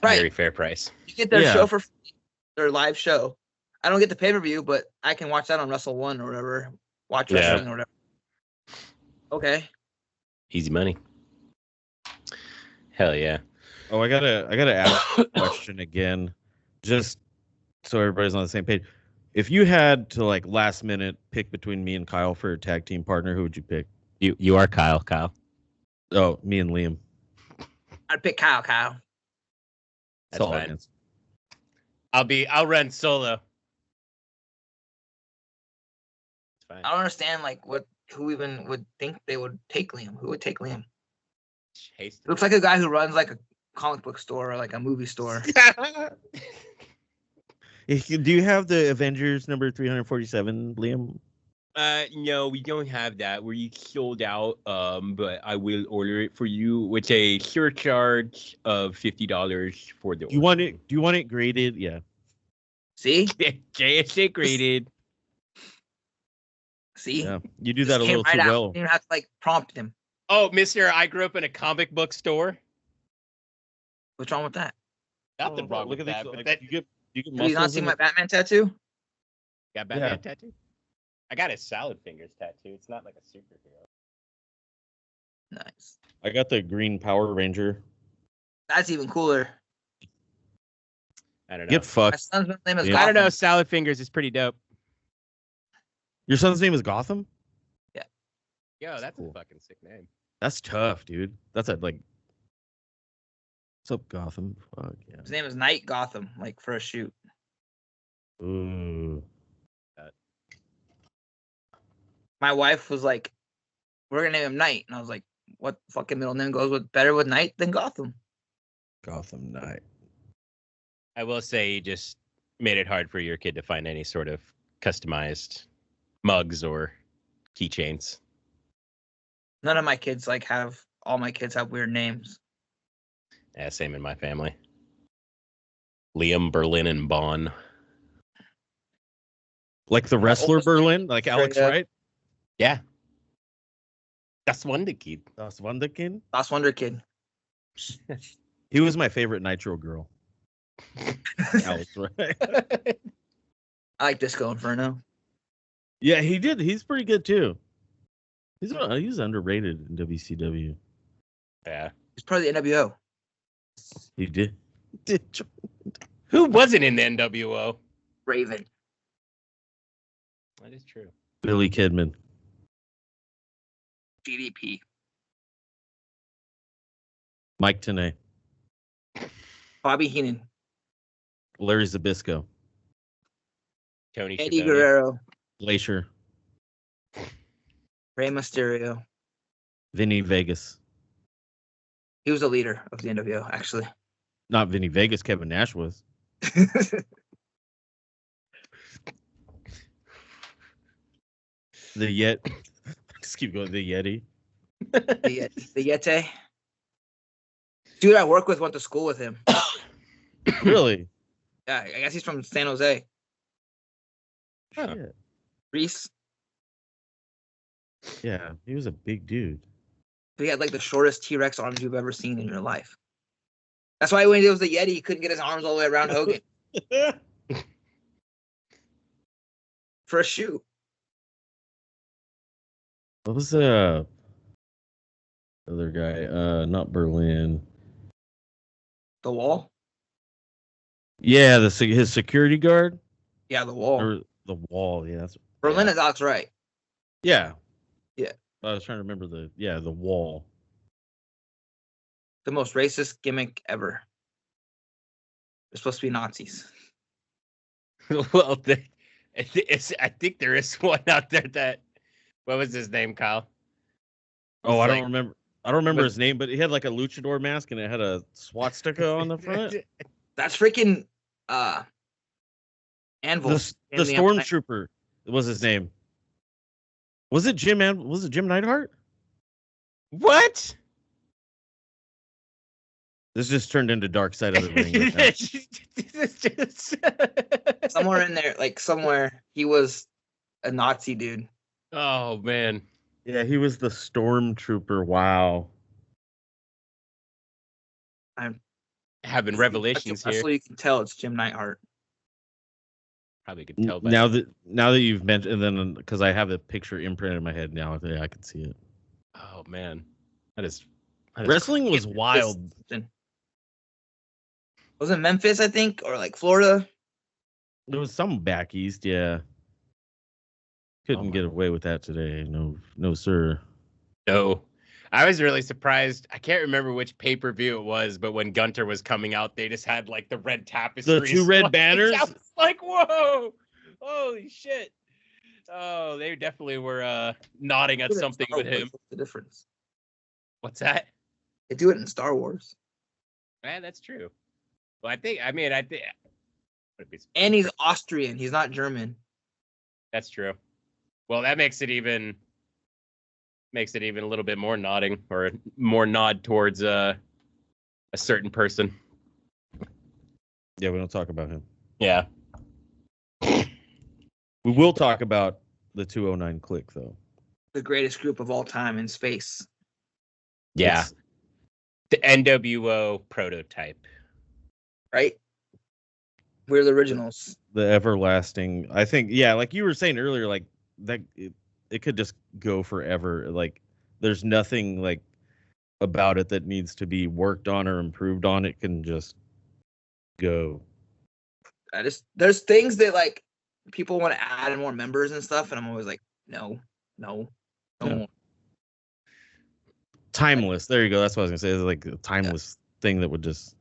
Right. Very fair price. You get their show for free, their live show. I don't get the pay-per-view, but I can watch that on Wrestle One or whatever. Watch wrestling or whatever. Okay. Easy money. Hell yeah. Oh, I gotta ask a question again, just so everybody's on the same page. If you had to like last minute pick between me and Kyle for a tag team partner, who would you pick? You are Kyle. Oh, me and Liam. I'd pick Kyle. That's fine. I'll run solo. It's fine. I don't understand who even would think they would take Liam. Who would take Liam? Looks like a guy who runs like a comic book store or like a movie store. Do you have the Avengers number 347, Liam? No, we don't have that. We're sold out. But I will order it for you with a surcharge of $50 for the order. Do you want it graded? Yeah. See? JSA graded. See? Yeah. You do that a little too well. You don't have to like prompt him. Oh, mister, I grew up in a comic book store. What's wrong with that? Nothing wrong with that. But that you get Have you not seen my Batman tattoo? Got Batman tattoo? I got his salad fingers tattoo. It's not like a superhero. Nice. I got the green Power Ranger. That's even cooler. I don't know. Get fucked. My son's name is I don't know. Salad fingers is pretty dope. Your son's name is Gotham? Yeah. Yo, that's cool. A fucking sick name. That's tough, dude. That's a like. What's up, Gotham? Fuck yeah. His name is Night Gotham, like for a shoot. Ooh. My wife was like, "We're gonna name him Night," and I was like, "What fucking middle name goes better with Night than Gotham?" Gotham Knight. I will say, you just made it hard for your kid to find any sort of customized mugs or keychains. None of my kids all my kids have weird names. Yeah, same in my family. Liam, Berlin, and Bond. Like the wrestler Berlin, like Alex Wright? Yeah. Das Wunderkind. Das Wunderkind? Das Wunderkind. He was my favorite Nitro girl. Alex Wright. I like Disco Inferno. Yeah, he did. He's pretty good too. He's underrated in WCW. Yeah. He's part of the NWO. He did. Who wasn't in the NWO? Raven. That is true. Billy Kidman. DDP. Mike Tenay. Bobby Heenan. Larry Zbyszko. Tony Eddie Schiavone. Guerrero. Glacier. Rey Mysterio. Vinny Vegas. He was the leader of the NWO, actually. Not Vinny Vegas, Kevin Nash was. The Just keep going. The Yeti. the Yeti. Dude I work with went to school with him. Really? Yeah, I guess he's from San Jose. Huh. Reese. Yeah, he was a big dude. He had like the shortest T-Rex arms you've ever seen in your life. That's why when he was the Yeti, he couldn't get his arms all the way around Hogan. For a shoot. What was the other guy? Not Berlin. The Wall? Yeah, his security guard. Yeah, the Wall. Or the Wall. Yeah, Berlin is Alex Wright. Yeah. Yeah. I was trying to remember the Wall. the most racist gimmick ever. They're supposed to be Nazis. Well, I think there is one out there that. What was his name, Kyle? Oh, I don't remember. I don't remember his name, but he had like a luchador mask and it had a swastika on the front. That's freaking Anvil. The Stormtrooper was his name. Was it Jim Neidhart? What? This just turned into Dark Side of the Ring. Right somewhere in there, like somewhere, he was a Nazi dude. Oh man. Yeah, he was the Stormtrooper. Wow. I'm having revelations here. So you can tell it's Jim Neidhart. Probably could tell by now that you've mentioned, and then because I have the picture imprinted in my head now, I can see it. Oh man, that is wrestling was wild. Was it Memphis, I think, or like Florida? There was some back east, yeah. Couldn't get away with that today. No, sir. No. I was really surprised. I can't remember which pay-per-view it was, but when Gunter was coming out, they just had like the red tapestry. The two red banners? I was like, whoa! Holy shit. Oh, they definitely were nodding at something with him. What's the difference? What's that? They do it in Star Wars. Man, that's true. Well, I think. And he's Austrian. He's not German. That's true. Well, that makes it even a little bit more nodding, or more nod towards a certain person. Yeah, we don't talk about him. Yeah. We will talk about the 209 Kliq, though. The greatest group of all time in space. Yeah. It's the NWO prototype. Right? We're the originals. The everlasting. I think, yeah, like you were saying earlier, like that it could just go forever. Like there's nothing like about it that needs to be worked on or improved on. It can just go. There's things that like people want to add more members and stuff, and I'm always like, no. Yeah. Timeless. There you go. That's what I was gonna say. It's like a timeless thing that would just.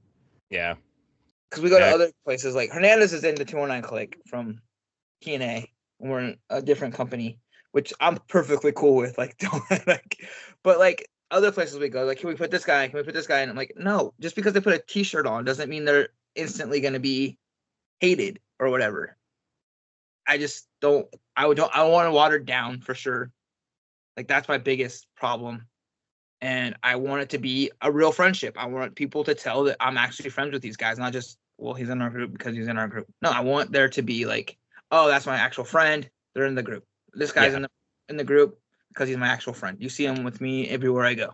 Yeah. Because we go to other places, like Hernandez is in the 209 Kliq from TNA, and we're in a different company, which I'm perfectly cool with. Like, don't like, but like other places we go, like, can we put this guy? Can we put this guy? And I'm like, no, just because they put a T-shirt on doesn't mean they're instantly going to be hated or whatever. I just don't. I want to water it down for sure. Like that's my biggest problem. And I want it to be a real friendship. I want people to tell that I'm actually friends with these guys, not just, well, he's in our group because he's in our group. No, I want there to be like, oh, that's my actual friend. They're in the group. This guy's in the group because he's my actual friend. You see him with me everywhere I go.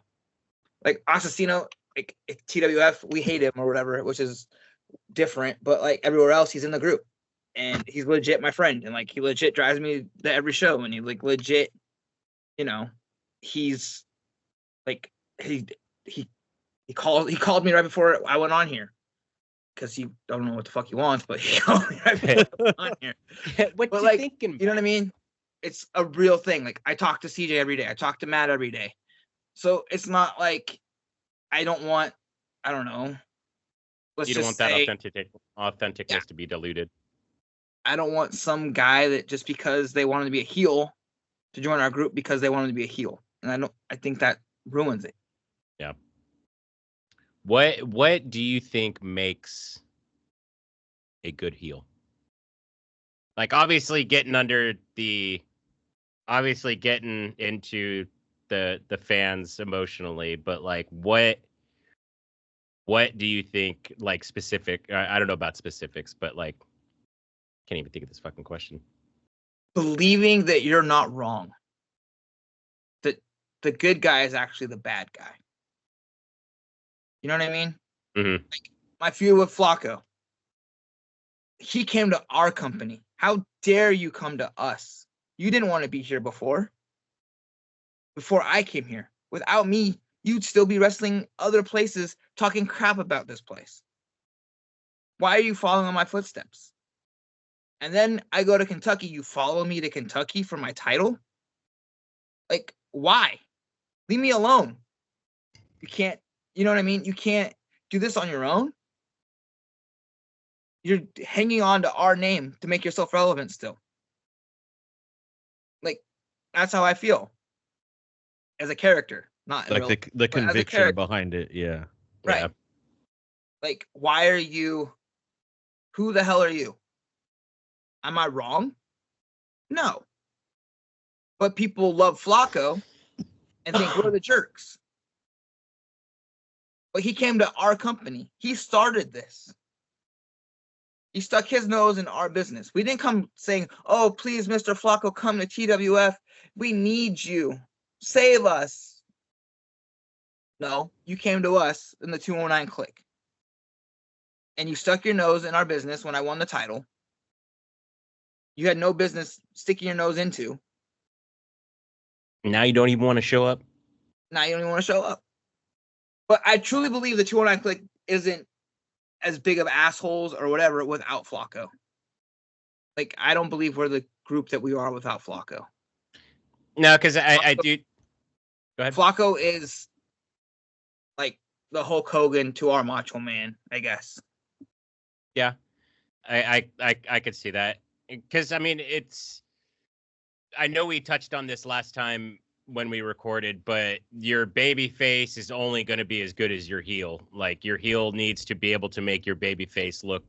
Like Assassino, like TWF, we hate him or whatever, which is different. But like everywhere else, he's in the group, and he's legit my friend. And like he legit drives me to every show, and he like legit, he's. Like he called me right before I went on here because he don't know what the fuck he wants, but he called me right before I went on here. What but you like, thinking about? You know what I mean? It's a real thing. Like I talk to CJ every day. I talk to Matt every day. So it's not like I don't know. You don't want that authenticness to be diluted. I don't want some guy that just because they wanted to be a heel to join our group because they wanted to be a heel. And I think that ruins it. Yeah. What do you think makes a good heel? Like obviously getting into the fans emotionally, but like what do you think like specific? I don't know about specifics, but like can't even think of this fucking question. Believing that you're not wrong. The good guy is actually the bad guy. You know what I mean? Mm-hmm. Like my feud with Flacco. He came to our company. How dare you come to us? You didn't want to be here before I came here. Without me, you'd still be wrestling other places talking crap about this place. Why are you following on my footsteps? And then I go to Kentucky. You follow me to Kentucky for my title? Like, why? Leave me alone. You You know what I mean? You can't do this on your own. You're hanging on to our name to make yourself relevant still. Like, that's how I feel as a character, not like the conviction behind it. Yeah. Right. Yeah. Like, why are you? Who the hell are you? Am I wrong? No. But people love Flacco and think we're the jerks. But he came to our company. He started this. He stuck his nose in our business. We didn't come saying, oh, please, Mr. Flacco, come to TWF. We need you. Save us. No, you came to us in the 209 Kliq. And you stuck your nose in our business when I won the title. You had no business sticking your nose into. Now you don't even want to show up. Now you don't even want to show up. But I truly believe the 209 Kliq isn't as big of assholes or whatever without Flacco. Like, I don't believe we're the group that we are without Flacco. No, because I do. Go ahead. Flacco is like the Hulk Hogan to our Macho Man, I guess. Yeah, I could see that. Because, I mean, I know we touched on this last time when we recorded, but your baby face is only going to be as good as your heel. Like, your heel needs to be able to make your baby face look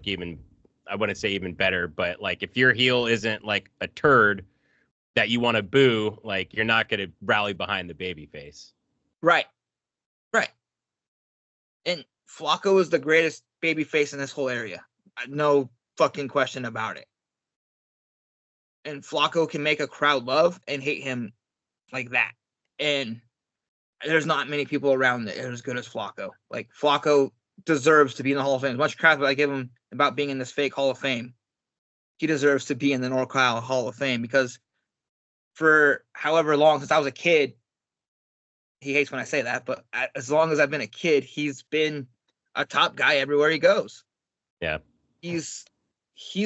even, I wouldn't say even better, but like, if your heel isn't like a turd that you want to boo, like, you're not going to rally behind the baby face. Right. And Flacco is the greatest baby face in this whole area. No fucking question about it. And Flacco can make a crowd love and hate him like that. And there's not many people around that are as good as Flacco. Like, Flacco deserves to be in the Hall of Fame. As much crap that I give him about being in this fake Hall of Fame, he deserves to be in the NorCal Hall of Fame, because for however long since I was a kid, he hates when I say that, but as long as I've been a kid, he's been a top guy everywhere he goes. Yeah. He's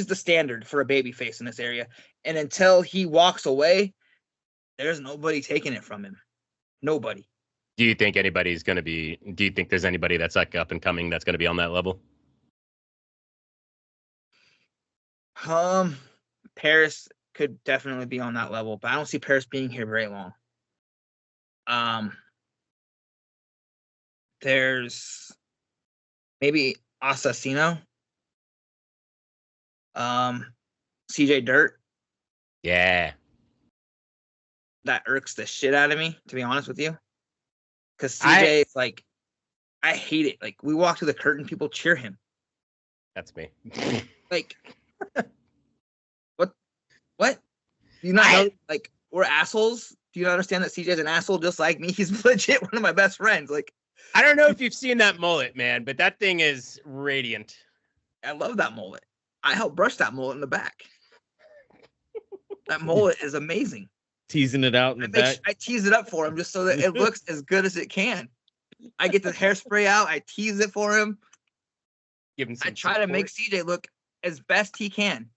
the standard for a baby face in this area. And until he walks away, there's nobody taking it from him. Nobody. Do you think do you think there's anybody that's like up and coming that's going to be on that level? Paris could definitely be on that level, but I don't see Paris being here very long. There's maybe Assassino. CJ Dirt. Yeah. That irks the shit out of me, to be honest with you. Because CJ is like, I hate it. Like, we walk through the curtain, people cheer him. That's me. Like, what? Do you not know, like, we're assholes? Do you not understand that CJ's an asshole just like me? He's legit one of my best friends. Like, I don't know if you've seen that mullet, man, but that thing is radiant. I love that mullet. I helped brush that mullet in the back. That mullet is amazing. Teasing it out in the back. I tease it up for him just so that it looks as good as it can. I get the hairspray out. I tease it for him. Give him some I try to make CJ look as best he can.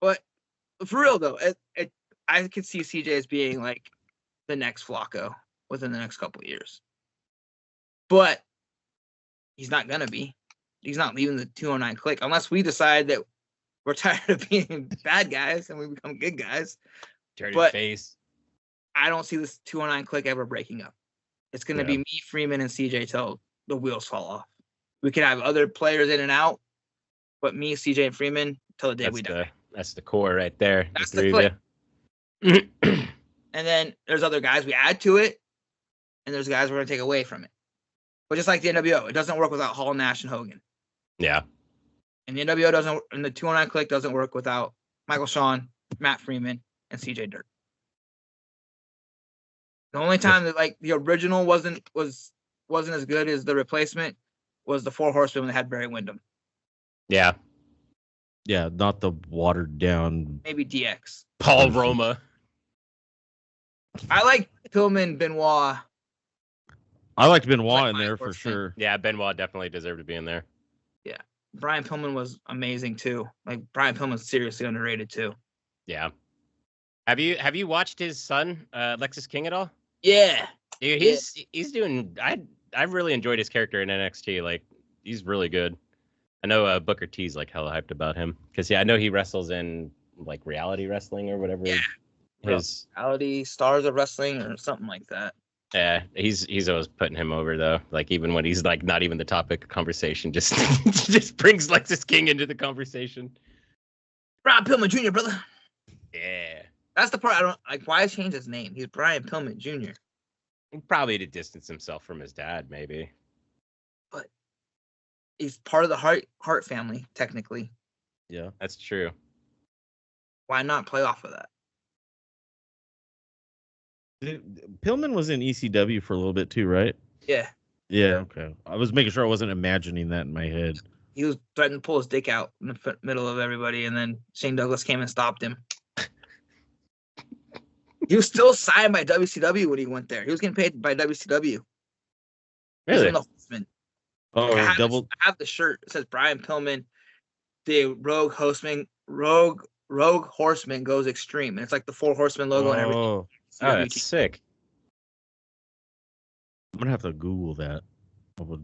But for real though, I could see CJ as being like the next Flacco within the next couple of years. But he's not gonna be. He's not leaving the 209 Kliq unless we decide that we're tired of being bad guys and we become good guys. Dirty face. I don't see this 209 Kliq ever breaking up. It's gonna be me, Freeman, and CJ till the wheels fall off. We can have other players in and out, but me, CJ, and Freeman till the day we die. That's the core right there. That's the Kliq. And then there's other guys we add to it, and there's guys we're going to take away from it. But just like the NWO, it doesn't work without Hall, Nash, and Hogan. Yeah. And the NWO doesn't, and the 209 Kliq doesn't work without Michael Shawn, Matt Freeman, and CJ Dirt. The only time that like the original wasn't as good as the replacement was the Four Horsemen that had Barry Windham. Yeah. Yeah, not the watered down. Maybe DX. Paul Roma. I like Pillman, Benoit. I liked Benoit in there for sure. Yeah, Benoit definitely deserved to be in there. Yeah. Brian Pillman was amazing too. Like, Brian Pillman's seriously underrated too. Yeah. Have you watched his son, Lexus King, at all? Yeah. Dude, he's doing. I've really enjoyed his character in NXT. Like, he's really good. I know Booker T's like hella hyped about him because I know he wrestles in like reality wrestling or whatever. Yeah. His reality stars of wrestling or something like that. Yeah, he's always putting him over though. Like even when he's like not even the topic of conversation, just just brings Lexus King into the conversation. Brian Pillman Jr., brother. Yeah, that's the part I don't like. Why change his name? He's Brian Pillman Jr. Probably to distance himself from his dad, maybe. But he's part of the Hart family, technically. Yeah, that's true. Why not play off of that? Pillman was in ECW for a little bit too, right? Yeah. Yeah, okay. I was making sure I wasn't imagining that in my head. He was threatening to pull his dick out in the middle of everybody, and then Shane Douglas came and stopped him. He was still signed by WCW when he went there. He was getting paid by WCW. Really? The Horseman. Oh, I have the shirt. It says Brian Pillman, the Rogue Horseman goes extreme, and it's like the 4 Horsemen logo and everything. Oh, that's sick. I'm gonna have to Google that.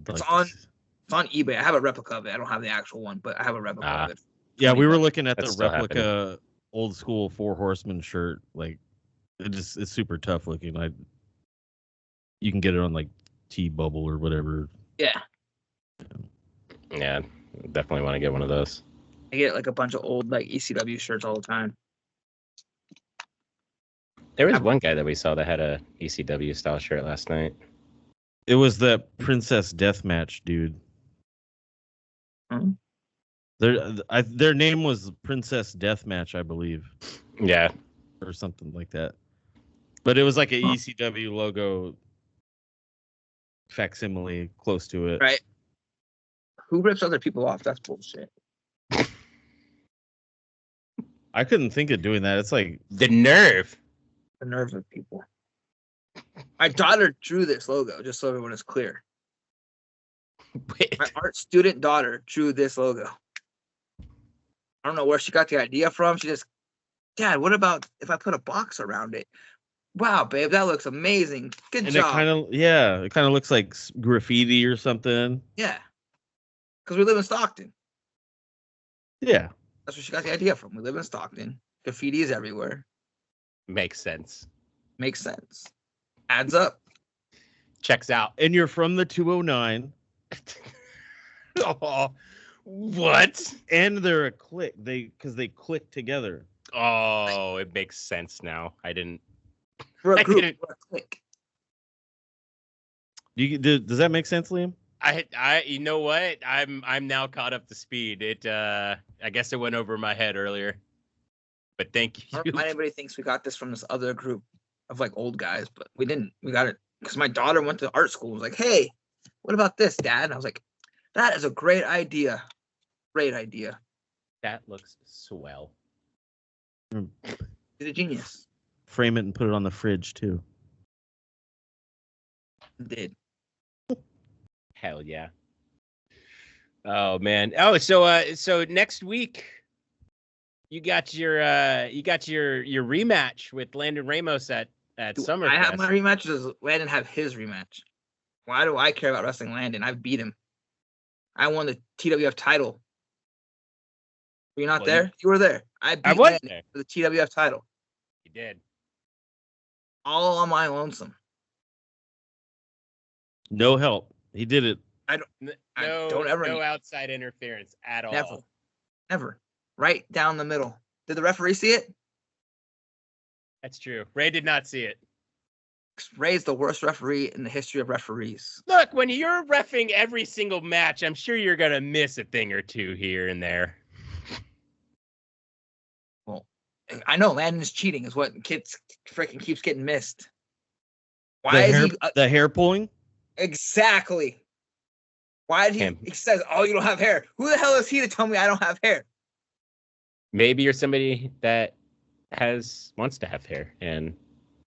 It's on eBay. I have a replica of it. I don't have the actual one, but I have a replica of it. Yeah, we were looking at the replica old school 4 Horsemen shirt. Like, it's super tough looking. You can get it on like T-Bubble or whatever. Yeah. Yeah, definitely want to get one of those. I get like a bunch of old like ECW shirts all the time. There was one guy that we saw that had a ECW style shirt last night. It was that Princess Deathmatch dude. Hmm? Their name was Princess Deathmatch, I believe. Yeah. Or something like that. But it was like a ECW logo facsimile close to it. Right. Who rips other people off? That's bullshit. I couldn't think of doing that. It's like the nerve. The nerve of people. My daughter drew this logo, just so everyone is clear. Wait. My art student daughter drew this logo. I don't know where she got the idea from. She just, Dad, what about if I put a box around it? Wow, babe, that looks amazing. Good job. It kind of looks like graffiti or something. Yeah. Because we live in Stockton. Yeah. That's where she got the idea from. We live in Stockton. Graffiti is everywhere. Makes sense. Makes sense. Adds up. Checks out. And you're from the 209. Oh, what? And they're a Kliq. Because they click together. Oh, it makes sense now. I didn't. We're a group. We're a Kliq. Does that make sense, Liam? You know what? I'm now caught up to speed. I guess it went over my head earlier. But thank you. I don't know why anybody thinks we got this from this other group of like old guys, but we didn't. We got it because my daughter went to art school and was like, "Hey, what about this, Dad?" And I was like, "That is a great idea. Great idea. That looks swell." He's a genius. Frame it and put it on the fridge too. Did. Hell yeah. Oh man. Oh, so next week you got your rematch with Landon Ramos at Summerfest. I have my rematch. Does Landon have his rematch? Why do I care about wrestling Landon? I beat him. I won the TWF title. Were you not there? You were there. I beat was Landon there for the TWF title. You did. All on my lonesome. No help. He did it. No outside interference at all. Never. Right down the middle. Did the referee see it? That's true. Ray did not see it. Ray's the worst referee in the history of referees. Look, when you're reffing every single match, I'm sure you're gonna miss a thing or two here and there. Well, I know Landon's cheating is what kids freaking keeps getting missed. Why is the hair pulling? Exactly. Why did he says, "Oh, you don't have hair"? Who the hell is he to tell me I don't have hair? Maybe you're somebody that wants to have hair and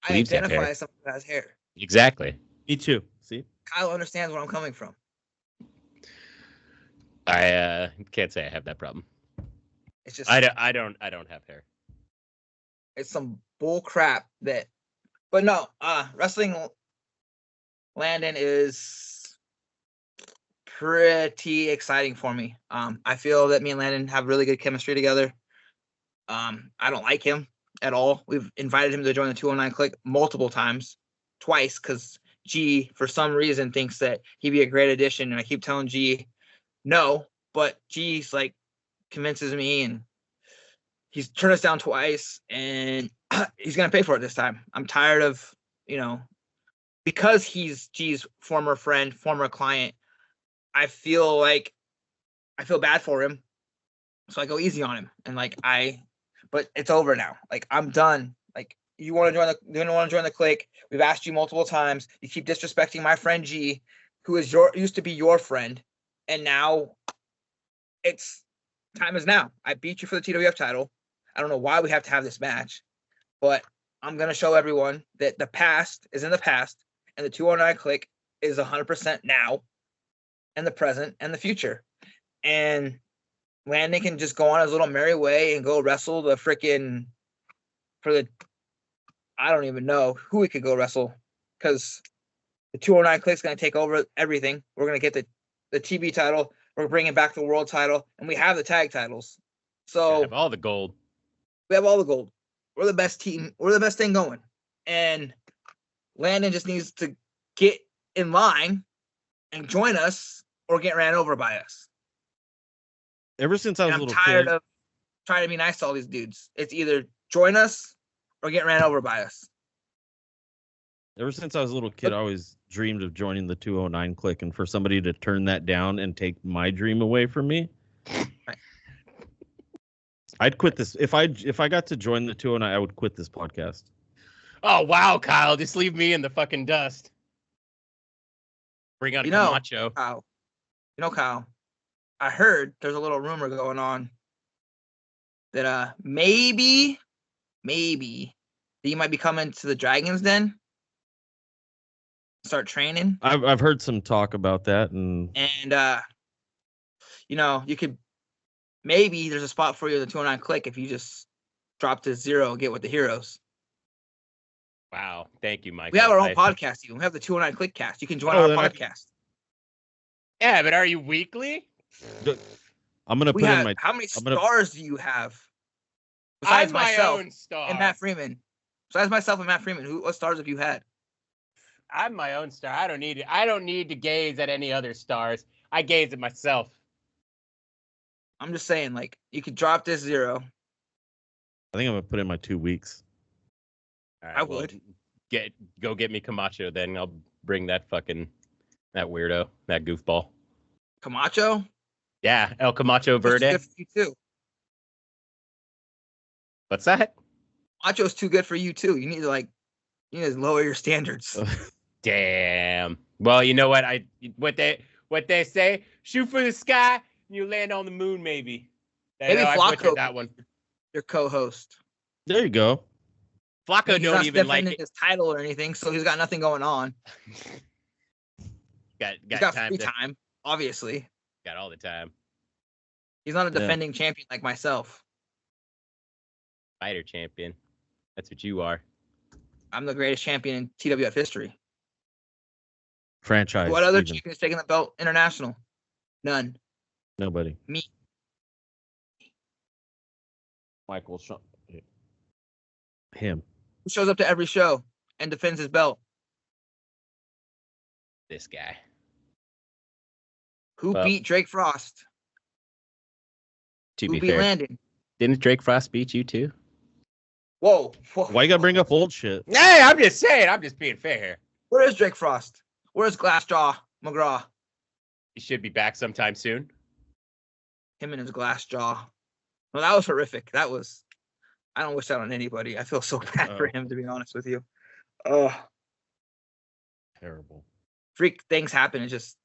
I identify as someone that has hair. Exactly. Me too. See, Kyle understands where I'm coming from. I can't say I have that problem. It's just I don't have hair. It's some bull crap that, but no, wrestling Landon is pretty exciting for me. I feel that me and Landon have really good chemistry together. I don't like him at all. We've invited him to join the 209 Kliq multiple times, twice, because G, for some reason, thinks that he'd be a great addition. And I keep telling G no, but G's like convinces me, and he's turned us down twice, and he's going to pay for it this time. I'm tired of, because he's G's former friend, former client, I feel bad for him. So I go easy on him. And but it's over now. Like, I'm done. Like, you want to join the Kliq? We've asked you multiple times. You keep disrespecting my friend G, who used to be your friend. And now time is now. I beat you for the TWF title. I don't know why we have to have this match, but I'm going to show everyone that the past is in the past, and the 209 Kliq is 100% now, and the present, and the future. And Landon can just go on his little merry way and go wrestle the freaking I don't even know who he could go wrestle, because the 209 Kliq is going to take over everything. We're going to get the TV title. We're bringing back the world title, and we have the tag titles. So we have all the gold. We have all the gold. We're the best team. We're the best thing going. And Landon just needs to get in line and join us or get ran over by us. Ever since I was a little tired kid, of trying to be nice to all these dudes. It's either join us or get ran over by us. Ever since I was a little kid, I always dreamed of joining the 209 Kliq, and for somebody to turn that down and take my dream away from me, right. I'd quit this. If I got to join the 209, I would quit this podcast. Oh wow, Kyle, just leave me in the fucking dust. Bring out Camacho. Kyle, I heard there's a little rumor going on that maybe that you might be coming to the Dragon's Den. Start training. I've heard some talk about that, and you could maybe there's a spot for you in the 209 Kliq if you just drop to 0 and get with the heroes. Wow, thank you, Mike. We have our own podcast. We have the 209 Kliq cast. You can join our podcast. Yeah, but are you weekly? I'm gonna put in my. How many stars do you have? Besides myself and Matt Freeman. Besides myself and Matt Freeman, what stars have you had? I'm my own star. I don't need to gaze at any other stars. I gaze at myself. I'm just saying, you could drop this 0. I think I'm gonna put in my 2 weeks. All right, I would go get me Camacho. Then I'll bring that weirdo, that goofball. Camacho? Yeah, El Camacho Verde. Good for you too. What's that? Camacho's too good for you too. You need to lower your standards. Damn. Well, you know what? What they say? Shoot for the sky, and you land on the moon. Maybe Flacco, that one. Your co-host. There you go. Flacco don't even like his title or anything, so he's got nothing going on. He's got free time, obviously. Got all the time. He's not a defending champion like myself. Fighter champion. That's what you are. I'm the greatest champion in TWF history. Franchise. What other champion is taking the belt international? None. Nobody. Me. Michael. Him. Who shows up to every show and defends his belt? This guy. Who beat Drake Frost? To Who be beat fair, Landon? Didn't Drake Frost beat you too? Whoa. Why you gotta bring up old shit? Hey, I'm just saying. I'm just being fair here. Where is Drake Frost? Where's Glassjaw McGraw? He should be back sometime soon. Him and his glass jaw. Well, that was horrific. I don't wish that on anybody. I feel so bad for him, to be honest with you. Oh. Terrible. Freak things happen. It just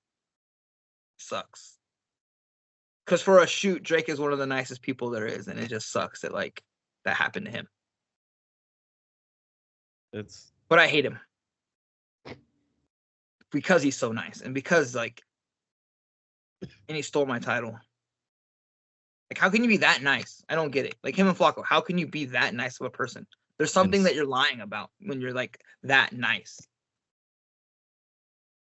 sucks. Because for a shoot, Drake is one of the nicest people there is, and it just sucks that that happened to him. But I hate him. Because he's so nice, and because and he stole my title. How can you be that nice? I don't get it. Him and Flacco, how can you be that nice of a person? There's something that you're lying about when you're that nice.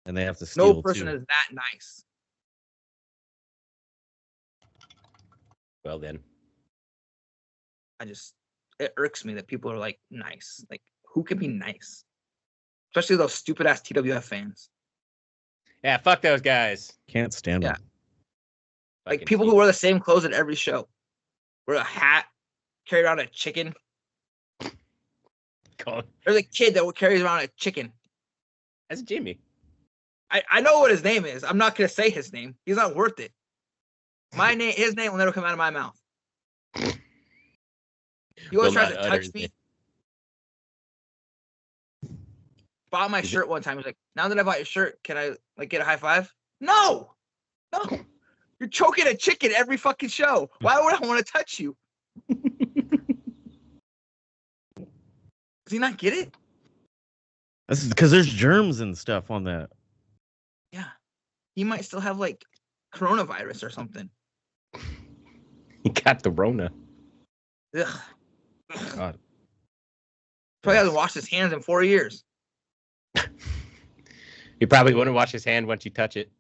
And they have to steal No person too. is that nice. Well then. It irks me that people are like nice. Like, who can be nice? Especially those stupid ass TWF fans. Yeah, fuck those guys. Can't stand Yeah. them. Like Fucking people who wear the same clothes at every show. Wear a hat, carry around a chicken. There's a kid that carries around a chicken. That's Jimmy. I know what his name is. I'm not gonna say his name. He's not worth it. His name will never come out of my mouth. He always tries to touch me. Bought my shirt one time. He's like, now that I bought your shirt, can I like get a high five? No. You're choking a chicken every fucking show. Why would I want to touch you? Does he not get it? That's because there's germs and stuff on that. Yeah. He might still have like coronavirus or something. He got the Rona. Ugh. God. Probably hasn't washed his hands in 4 years. He probably wouldn't wash his hand once you touch it.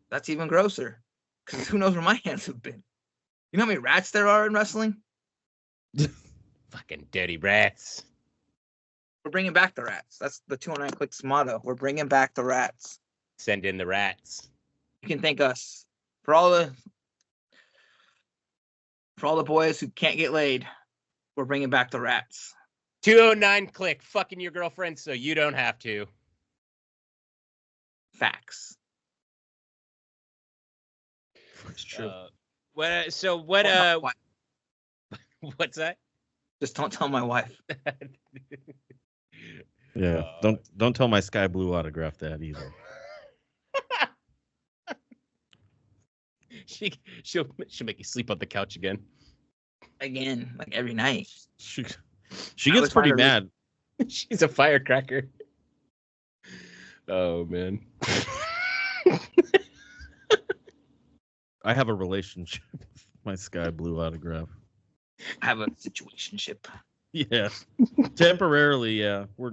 That's even grosser. Because who knows where my hands have been? You know how many rats there are in wrestling? Fucking dirty rats. We're bringing back the rats. That's the 209 Kliq's motto. We're bringing back the rats. Send in the rats. You can thank us for all the boys who can't get laid. We're bringing back the rats. 209 Kliq, fucking your girlfriend so you don't have to. Facts. It's true. What's that? Just don't tell my wife. Yeah. Don't tell my sky blue autograph that either. She'll make you sleep on the couch again. Again, like every night. She gets pretty mad. She's a firecracker. Oh man. I have a relationship with my sky blue autograph. I have a situationship. Yeah. Temporarily, yeah. We're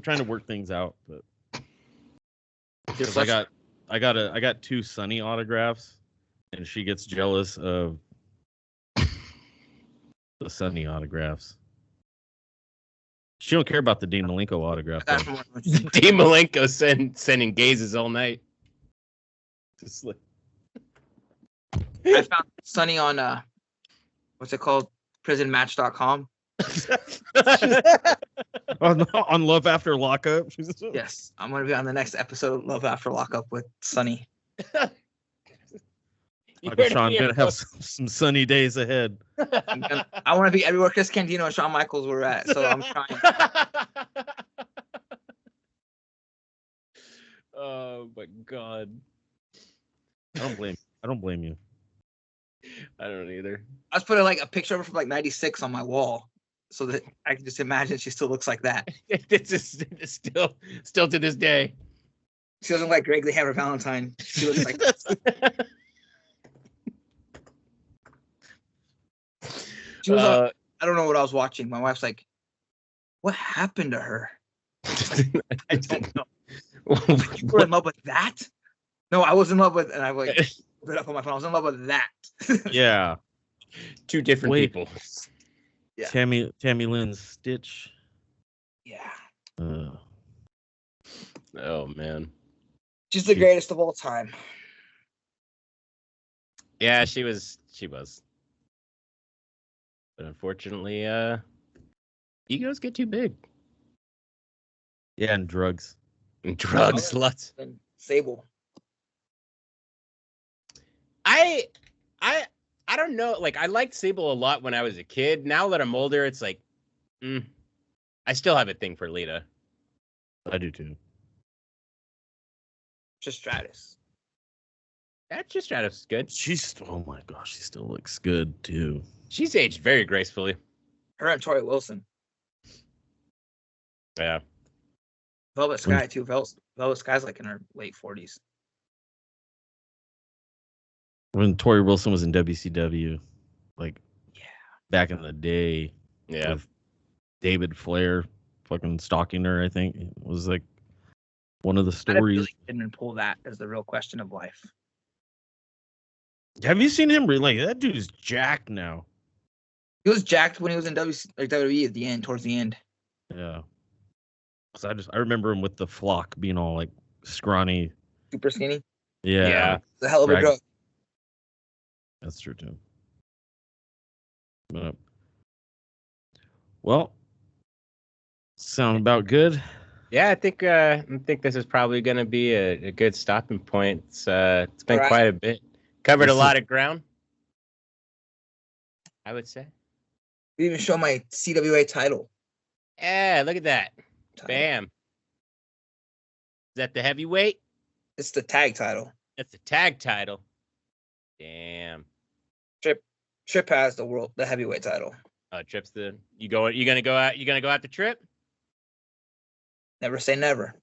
trying to work things out, but I got 2 Sunny autographs, and she gets jealous of the Sunny autographs. She don't care about the Dean Malenko autograph. Dean Malenko sending gazes all night. Just like I found Sunny on what's it called? Prisonmatch.com. on Love After Lockup. Yes, I'm gonna be on the next episode of Love After Lockup with Sunny. Sean gonna have some sunny days ahead. I want to be everywhere Chris Candido and Shawn Michaels were at, so I'm trying. Oh my god! I don't blame you. I don't either. I was putting like a picture of her from like '96 on my wall, so that I can just imagine she still looks like that. It's still to this day. She doesn't like Greg the Hammer Valentine. She looks like that. She was I don't know what I was watching. My wife's like, "What happened to her?" I don't know. You were in love with that? No, I was in love with, and I like put it up on my phone. I was in love with that. Yeah. 2 different people. Yeah. Tammy Lynn's Stitch. Yeah. Oh man. She's the greatest of all time. Yeah, she was. But unfortunately, egos get too big. Yeah, and drugs. And drugs, lots. And Sable. I don't know. Like, I liked Sable a lot when I was a kid. Now that I'm older, it's like, I still have a thing for Lita. I do too. Just Stratus. That's just Stratus is good. Oh my gosh, she still looks good too. She's aged very gracefully. Her and Tori Wilson. Yeah. Velvet Sky too. Velvet Sky's like in her late 40s. When Tori Wilson was in WCW, like back in the day, with David Flair fucking stalking her, I think it was like One of the stories. Didn't pull that as the real question of life. Have you seen him? Like that dude is jacked now. He was jacked when he was in WWE at the end, towards the end. Yeah. Cause I remember him with the flock being all like scrawny, super skinny. Yeah. It's a hell of a drug. That's true too. Well, sound about good. Yeah, I think this is probably going to be a good stopping point. It's been quite a bit. Covered a lot of ground, I would say. We even show my CWA title. Yeah, look at that. Bam. Is that the heavyweight? It's the tag title. That's the tag title. Damn. Trip has the heavyweight title. Trip's you gonna go out the Trip? Never say never.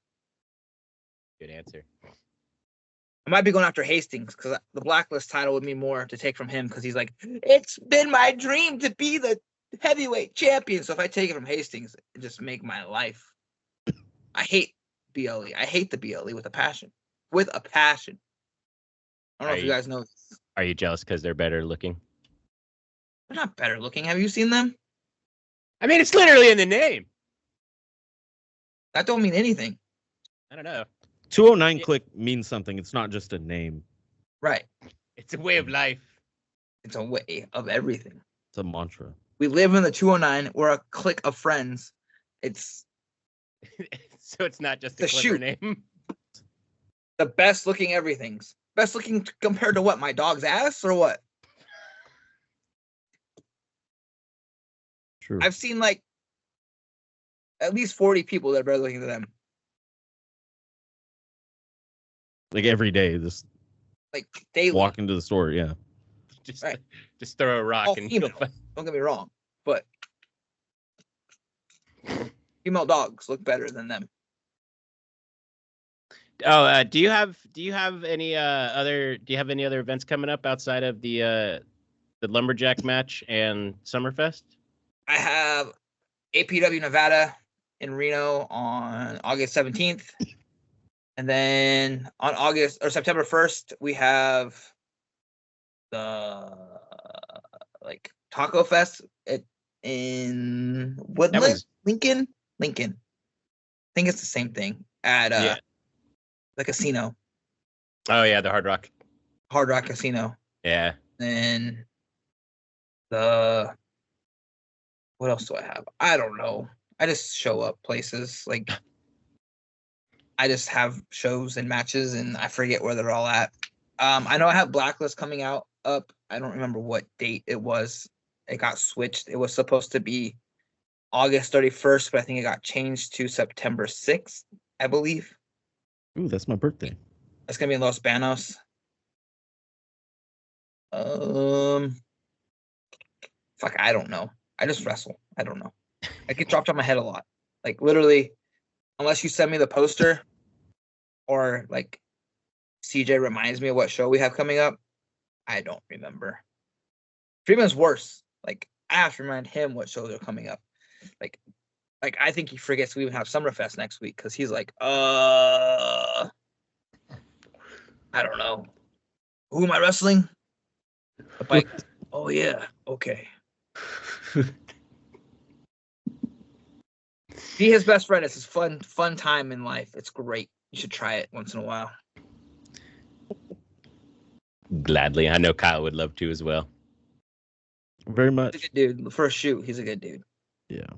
Good answer. I might be going after Hastings because the Blacklist title would mean more to take from him because he's like, it's been my dream to be the heavyweight champion. So if I take it from Hastings, it just make my life. I hate BLE. I hate the BLE with a passion. With a passion. I don't know if you guys know this. Are you jealous because they're better looking? They're not better looking. Have you seen them? I mean, it's literally in the name. That don't mean anything. I don't know. 209 Kliq means something. It's not just a name. Right. It's a way of life. It's a way of everything. It's a mantra. We live in the 209. We're a clique of friends. It's so it's not just a clever name. The best looking everything's. Best looking compared to what? My dog's ass or what? True. I've seen like at least 40 people that are better looking than them. Like every day, just like daily. Walk into the store, yeah. Just throw a rock all and female. Don't get me wrong, but female dogs look better than them. Oh, do you have any other events coming up outside of the Lumberjack match and Summerfest? I have APW Nevada in Reno on August 17th. And then on September 1st, we have the Taco Fest in Woodland, Lincoln. I think it's the same thing at the casino. Oh yeah, the Hard Rock Casino. Yeah. And what else do I have? I don't know. I just show up places. Like I just have shows and matches and I forget where they're all at. I know I have Blacklist coming up. I don't remember what date it was. It got switched. It was supposed to be August 31st, but I think it got changed to September 6th, I believe. Ooh, that's my birthday. It's gonna be in Los Banos. Fuck, I don't know. I just wrestle. I don't know. I get dropped on my head a lot. Like literally, unless you send me the poster or like CJ reminds me of what show we have coming up, I don't remember. Freeman's worse. Like I have to remind him what shows are coming up. Like I think he forgets we even have Summerfest next week because he's like, I don't know. Who am I wrestling? The bike. Oh yeah. Okay. Be his best friend. It's his fun time in life. It's great. You should try it once in a while. Gladly. I know Kyle would love to as well. Very much. He's a good dude. For a shoot, he's a good dude. Yeah.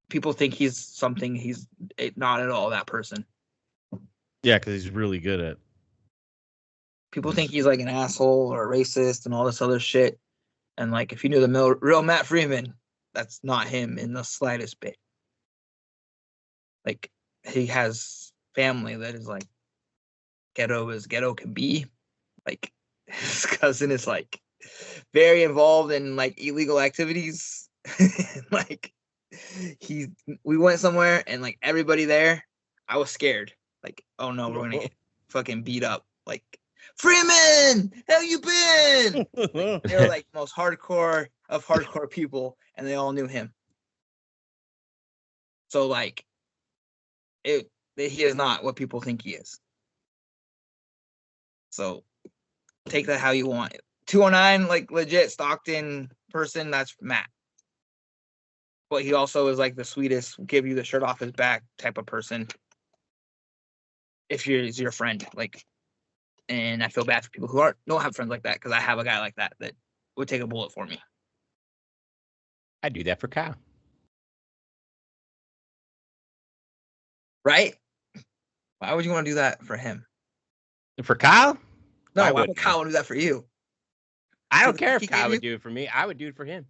People think he's something. He's not at all that person. Yeah, because he's really good at. People think he's like an asshole or a racist and all this other shit. And like, if you knew the real Matt Freeman, that's not him in the slightest bit. Like, he has family that is like ghetto as ghetto can be. Like, his cousin is like very involved in like illegal activities. Like, we went somewhere and like everybody there, I was scared. Like, oh no, we're gonna get fucking beat up. Like, Freeman, how you been? Like, they were like most hardcore of hardcore people, and they all knew him. So like, that he is not what people think he is. So take that how you want. 209, like legit Stockton person, that's Matt. But he also is like the sweetest, give you the shirt off his back type of person. If he's your friend, like, and I feel bad for people who don't have friends like that, because I have a guy like that would take a bullet for me. I do that for Kyle. Right? Why would you want to do that for him? For Kyle? No, why would Kyle do that for you? I don't care if Kyle would do it for me. I would do it for him.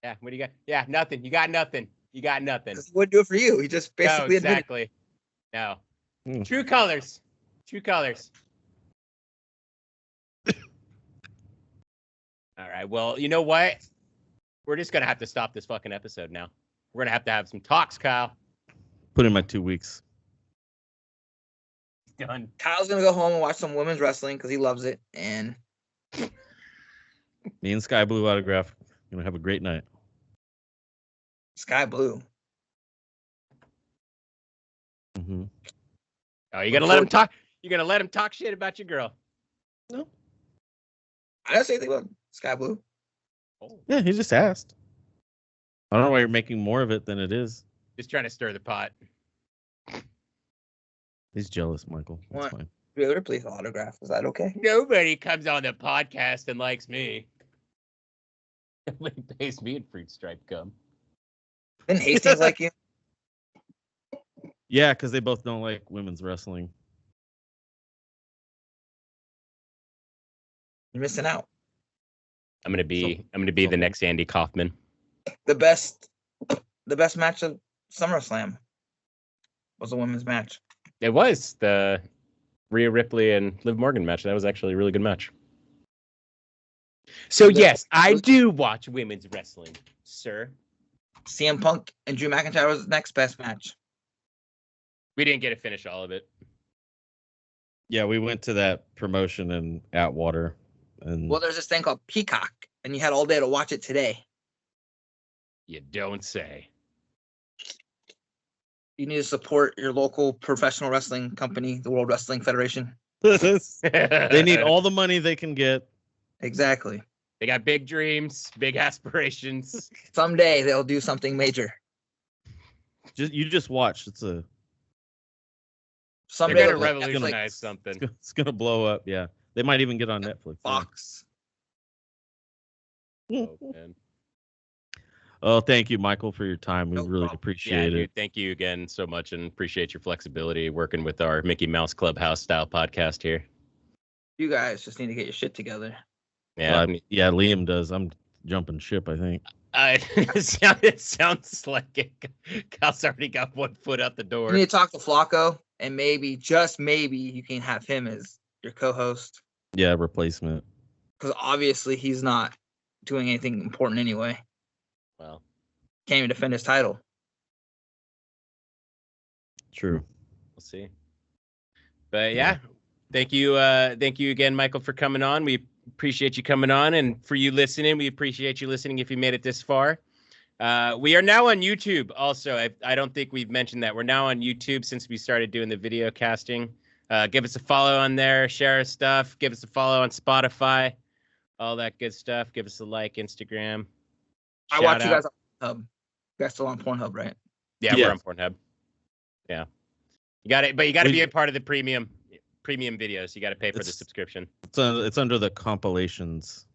Yeah, what do you got? Yeah, nothing. You got nothing. You got nothing. He wouldn't do it for you. He just basically no, exactly. No. True colors. True colors. All right. Well, you know what? We're just gonna have to stop this fucking episode now. We're gonna have some talks, Kyle. Put in my 2 weeks. Done. Kyle's gonna go home and watch some women's wrestling because he loves it. And me and Sky Blue Autograph gonna have a great night. Sky Blue. Mm-hmm. Oh, you're gonna let him talk? You're gonna let him talk shit about your girl? No. I didn't say anything about Sky Blue. Oh. Yeah, he just asked. I don't know why you're making more of it than it is. Just trying to stir the pot. He's jealous, Michael. That's fine. Be able to please autograph. Is that okay? Nobody comes on the podcast and likes me. Nobody pays me in fruit stripe gum. Didn't Hastings like you? Yeah, because they both don't like women's wrestling. You're missing out. I'm gonna be the next Andy Kaufman. The best match of SummerSlam was a women's match. It was the Rhea Ripley and Liv Morgan match. That was actually a really good match. So yes, I do watch women's wrestling, sir. CM Punk and Drew McIntyre was the next best match. We didn't get to finish all of it. Yeah, we went to that promotion in Atwater. And well, there's this thing called Peacock, and you had all day to watch it today. You don't say. You need to support your local professional wrestling company, the World Wrestling Federation. They need all the money they can get. Exactly. They got big dreams, big aspirations. Someday they'll do something major. You just watch. Someday they're gonna revolutionize something. It's gonna blow up. Yeah, they might even get on Netflix. Fox. Yeah. Oh, man. Oh, thank you, Michael, for your time. We really appreciate it. Dude, thank you again so much, and appreciate your flexibility working with our Mickey Mouse Clubhouse style podcast here. You guys just need to get your shit together. Yeah, Liam does. I'm jumping ship, I think. It sounds like Kyle's already got 1 foot out the door. You need to talk to Flacco, and maybe, just maybe, you can have him as your co-host. Yeah, replacement. Because obviously he's not doing anything important anyway. Well, can't even defend his title. True. We'll see. But yeah, thank you again, Michael, for coming on. We appreciate you coming on, and for you listening, we appreciate you listening if you made it this far. We are now on YouTube also. I don't think we've mentioned that. We're now on YouTube since we started doing the video casting. Give us a follow on there, share our stuff, give us a follow on Spotify, all that good stuff. Give us a like, Instagram. I watch you guys on Pornhub. You guys still on Pornhub, right? Yeah, we're on Pornhub. Yeah. You got it, but you got to be a part of the premium videos. You got to pay for the subscription. It's under the compilations.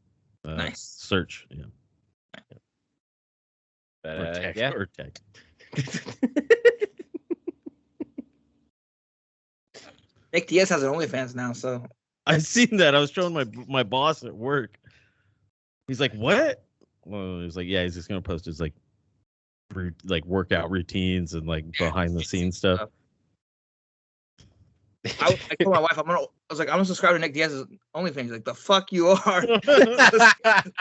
Nice. Search. Yeah. Or tech. Nick Diaz has an OnlyFans now, so I've seen that. I was showing my boss at work. He's like, "What?" Well, he was like, "Yeah, he's just gonna post his like workout routines and like behind the scenes stuff." I told my wife, I'm gonna subscribe to Nick Diaz's OnlyFans. She's like, "The fuck you are?"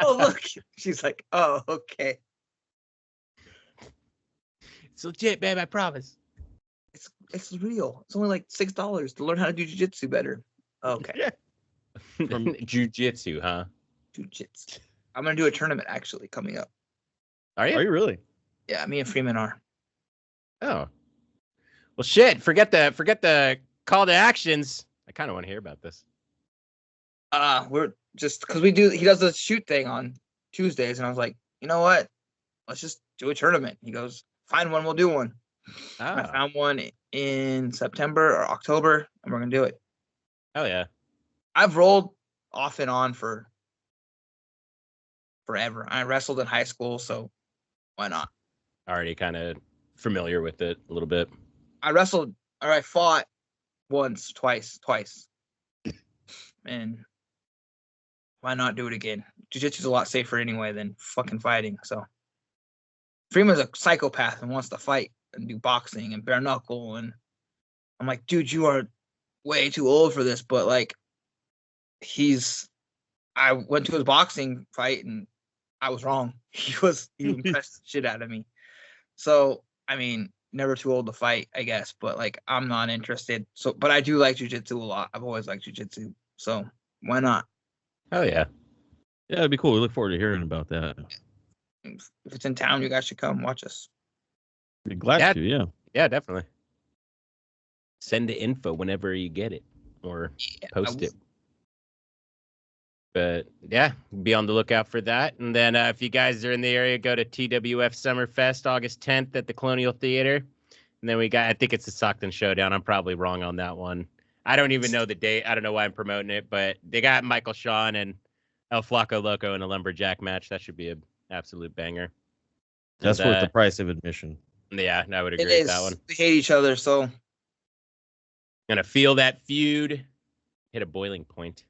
Oh look, she's like, "Oh okay." It's legit, babe. I promise. It's real. It's only like $6 to learn how to do jiu-jitsu better. Okay. Yeah. From jiu-jitsu, huh? Jiu-jitsu. I'm gonna do a tournament actually coming up. Are you? Are you really? Yeah, me and Freeman are. Oh. Well, shit. Forget the call to actions. I kind of want to hear about this. We're just because he does the shoot thing on Tuesdays, and I was like, you know what? Let's just do a tournament. He goes, find one, we'll do one. I found one in September or October, and we're gonna do it. Oh yeah. I've rolled off and on for forever. I wrestled in high school, so why not? Already kind of familiar with it a little bit. I fought twice. And why not do it again? Jiu-jitsu's a lot safer anyway than fucking fighting. So Freeman's a psychopath and wants to fight and do boxing and bare knuckle. And I'm like, dude, you are way too old for this. But like, I went to his boxing fight and I was wrong. He impressed the shit out of me. So, I mean, never too old to fight, I guess, but like, I'm not interested. So, but I do like jiu-jitsu a lot. I've always liked jiu-jitsu. So why not? Oh yeah. Yeah, it'd be cool. We look forward to hearing about that. If it's in town, you guys should come watch us. Be glad to, yeah. Yeah, definitely. Send the info whenever you get it or post it. But yeah, be on the lookout for that. And then if you guys are in the area, go to TWF Summerfest August 10th at the Colonial Theater. And then I think it's the Stockton Showdown. I'm probably wrong on that one. I don't even know the date. I don't know why I'm promoting it, but they got Michael Sean and El Flaco Loco in a lumberjack match. That should be an absolute banger. That's worth the price of admission. Yeah, I would agree with that one. We hate each other, so gonna feel that feud hit a boiling point.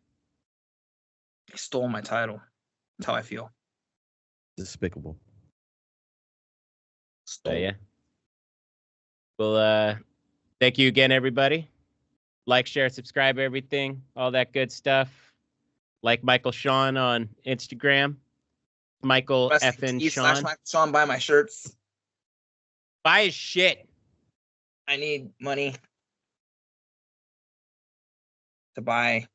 He stole my title. That's how I feel. Despicable. So yeah. Well, thank you again, everybody. Like, share, subscribe, everything, all that good stuff. Like Michael Sean on Instagram. Michael effing Sean. Michael Sean, buy my shirts. Buy his shit. I need money to buy.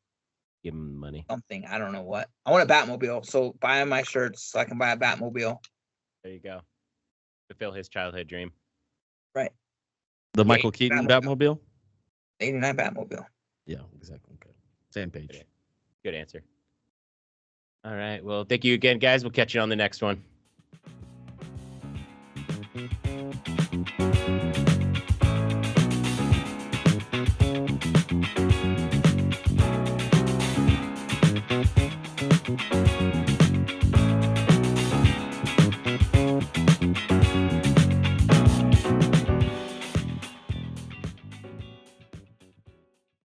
Give him money. Something. I don't know what. I want a Batmobile, so buy my shirts so I can buy a Batmobile. There you go. Fulfill his childhood dream. Right. The Michael Keaton Batmobile? 89 Batmobile. Yeah, exactly. Okay. Same page. Good answer. All right. Well, thank you again, guys. We'll catch you on the next one.